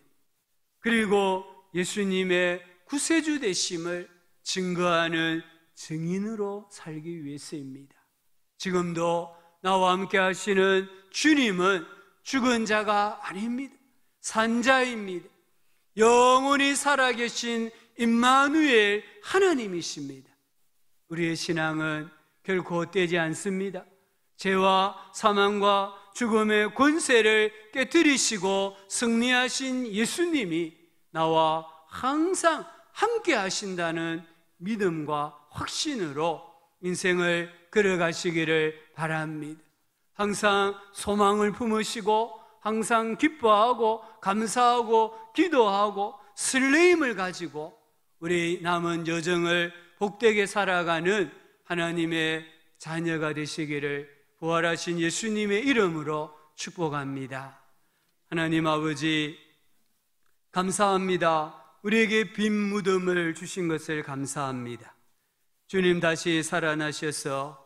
그리고 예수님의 구세주 되심을 증거하는 증인으로 살기 위해서입니다. 지금도 나와 함께 하시는 주님은 죽은 자가 아닙니다. 산자입니다. 영원히 살아계신 임마누엘 하나님이십니다. 우리의 신앙은 결코 헛되지 않습니다. 죄와 사망과 죽음의 권세를 깨뜨리시고 승리하신 예수님이 나와 항상 함께 하신다는 믿음과 확신으로 인생을 걸어가시기를 바랍니다. 항상 소망을 품으시고 항상 기뻐하고 감사하고 기도하고 설레임을 가지고 우리 남은 여정을 복되게 살아가는 하나님의 자녀가 되시기를 부활하신 예수님의 이름으로 축복합니다. 하나님 아버지, 감사합니다. 우리에게 빈 무덤을 주신 것을 감사합니다. 주님 다시 살아나셔서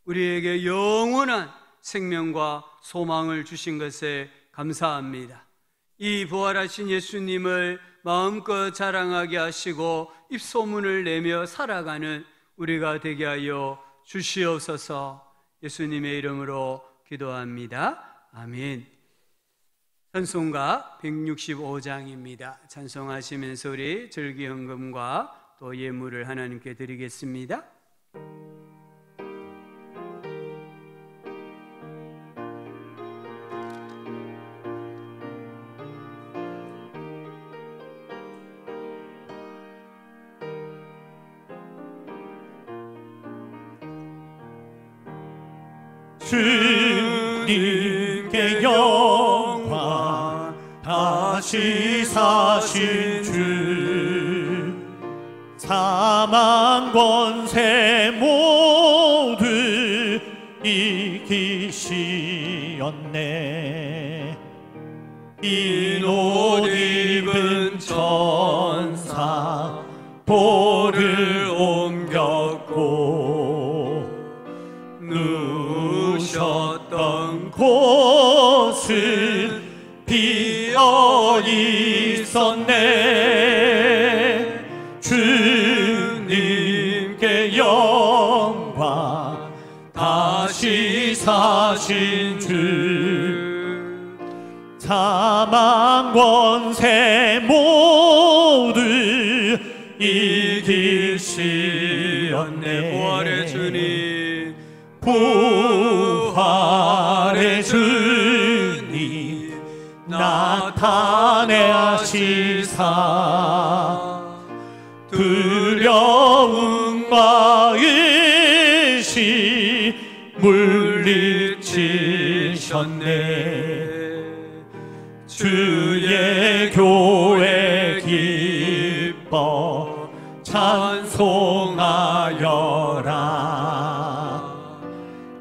우리에게 영원한 생명과 소망을 주신 것을 감사합니다. 이 부활하신 예수님을 마음껏 자랑하게 하시고 입소문을 내며 살아가는 우리가 되게 하여 주시옵소서. 예수님의 이름으로 기도합니다. 아멘. 찬송가 165장입니다. 찬송하시면서 우리 절기헌금과 또 예물을 하나님께 드리겠습니다. 주님께 영광, 다시 사신 주, 사망 권세 모두 이기시었네. 흰 옷 입은 천사 볼을 옮겼고 누우셨던 곳은 비어 있었네. 주님께 영광, 다시 사신 주, 사망 권세 모두 이기시었네. 부활의 주님, 부활의 주님 나타내 하시사 두려움 마으시 물리치셨네. 주의 교회 기뻐 찬송하여라.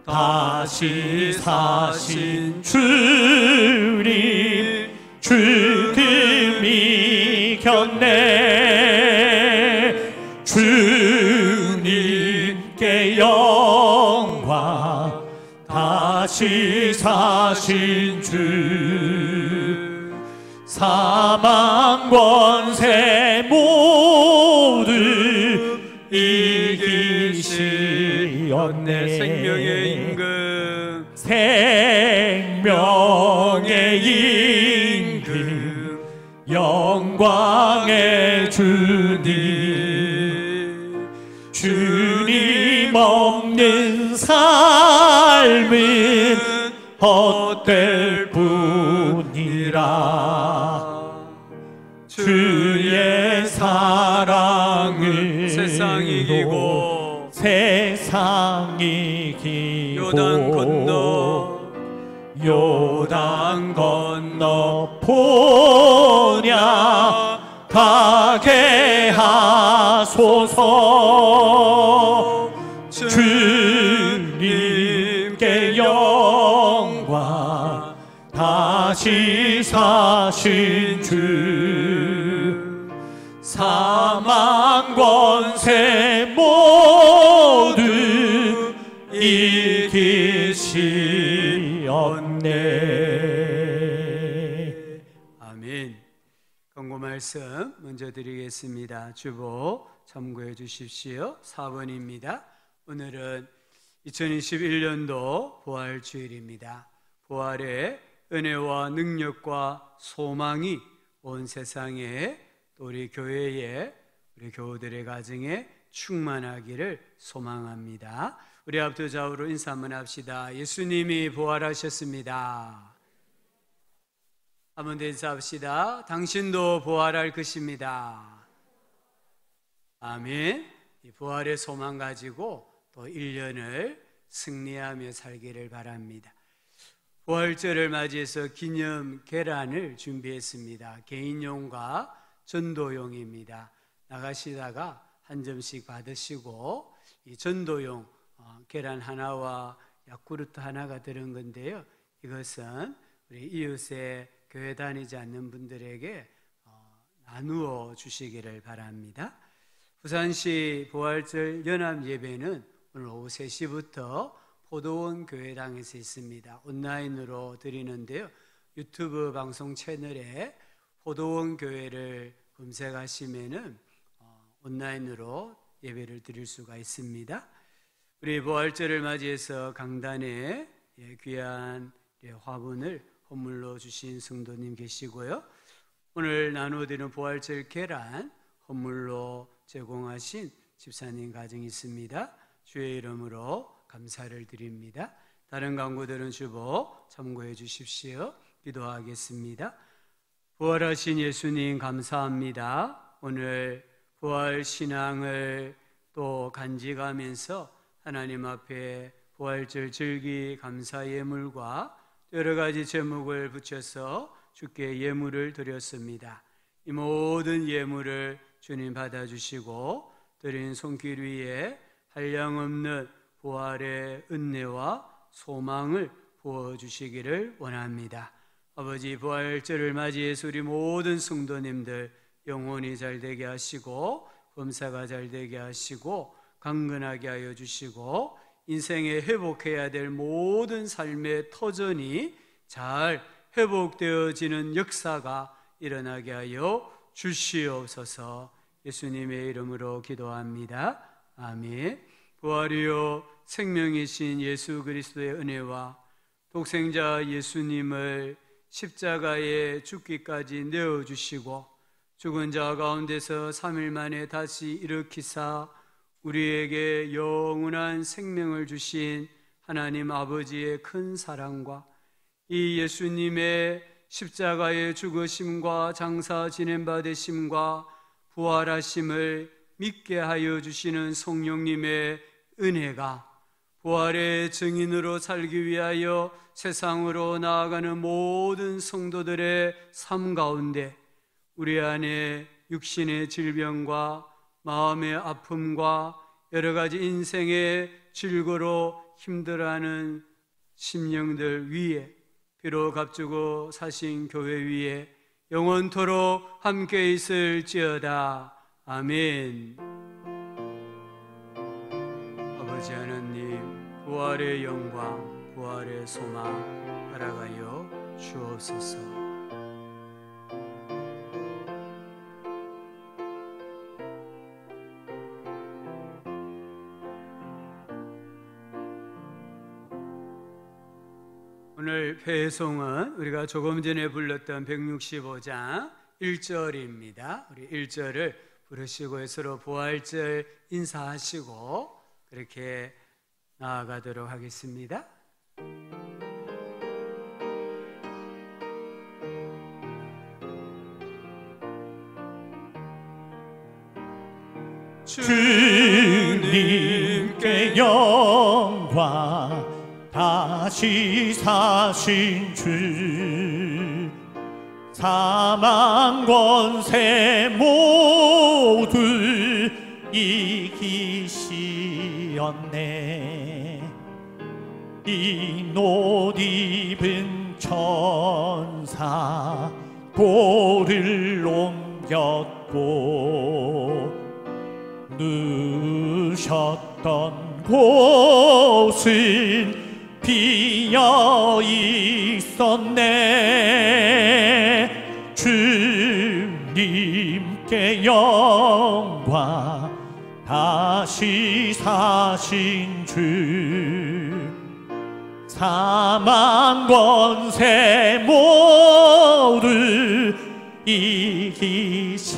다시 사신 주님 죽음 이겼네. 주님께 영광, 다시 사신 주, 사망 권세 모두 이기시었네. 생명의 임금, 생명의 임금, 영광의 주님, 주님 없는 삶은 헛될 뿐이라. 주의 사랑을 세상이 이기고 세상이 이기고 요단 건너 보냐 가게 하소서. 주님께 영광, 다시 사신 주, 사망 권세 모두 이기시었네. 아멘. 경고 말씀 먼저 드리겠습니다. 주보 참고해 주십시오. 4번입니다. 오늘은 2021년도 부활주일입니다. 부활의 은혜와 능력과 소망이 온 세상에, 또 우리 교회에, 우리 교우들의 가정에 충만하기를 소망합니다. 우리 앞도 좌우로 인사 한번 합시다. 예수님이 부활하셨습니다. 한번 더 인사합시다. 당신도 부활할 것입니다. 아멘. 이 부활의 소망 가지고 또 1년을 승리하며 살기를 바랍니다. 부활절을 맞이해서 기념 계란을 준비했습니다. 개인용과 전도용입니다. 나가시다가 한 점씩 받으시고, 이 전도용 계란 하나와 야쿠르트 하나가 들은 건데요, 이것은 우리 이웃에 교회 다니지 않는 분들에게 나누어 주시기를 바랍니다. 부산시 부활절 연합 예배는 오늘 오후 3시부터 포도원 교회당에서 있습니다. 온라인으로 드리는데요, 유튜브 방송 채널에 포도원 교회를 검색하시면은 온라인으로 예배를 드릴 수가 있습니다. 우리 부활절을 맞이해서 강단에 귀한 화분을 헌물로 주신 성도님 계시고요. 오늘 나누어드리는 부활절 계란 헌물로 제공하신 집사님 가정이 있습니다. 주의 이름으로 감사를 드립니다. 다른 광고들은 주보 참고해 주십시오. 기도하겠습니다. 부활하신 예수님 감사합니다. 오늘 부활 신앙을 또 간직하면서 하나님 앞에 부활절 절기 감사 예물과 여러 가지 제목을 붙여서 주께 예물을 드렸습니다. 이 모든 예물을 주님 받아주시고 드린 손길 위에 한량없는 부활의 은혜와 소망을 부어주시기를 원합니다. 아버지, 부활절을 맞이해서 우리 모든 성도님들 영혼이 잘되게 하시고 범사가 잘되게 하시고 강건하게 하여 주시고 인생에 회복해야 될 모든 삶의 터전이 잘 회복되어지는 역사가 일어나게 하여 주시옵소서. 예수님의 이름으로 기도합니다. 아멘. 부활이요 생명이신 예수 그리스도의 은혜와 독생자 예수님을 십자가에 죽기까지 내어주시고 죽은 자 가운데서 3일 만에 다시 일으키사 우리에게 영원한 생명을 주신 하나님 아버지의 큰 사랑과 이 예수님의 십자가의 죽으심과 장사 지냄받으심과 부활하심을 믿게 하여 주시는 성령님의 은혜가 부활의 증인으로 살기 위하여 세상으로 나아가는 모든 성도들의 삶 가운데 우리 안에 육신의 질병과 마음의 아픔과 여러 가지 인생의 질고로 힘들어하는 심령들 위에 비록 앞두고 사신 교회 위에 영원토록 함께 있을지어다. 아멘. 아버지 하나님, 부활의 영광, 부활의 소망 허락하여 주옵소서. 오늘 배송은 우리가 조금 전에 불렀던 165장 1절입니다. 우리 1절을 부르시고 서로 부활절 인사하시고 그렇게 나아가도록 하겠습니다. 주님께 영광 다시 사신 주 사망 권세 모두 이기시었네. 이 옷 입은 천사 돌을 옮겼고 누셨던 곳은 비어 있었네. 주님께 영광 다시 사신 주 사망 권세 모두 이기시었네.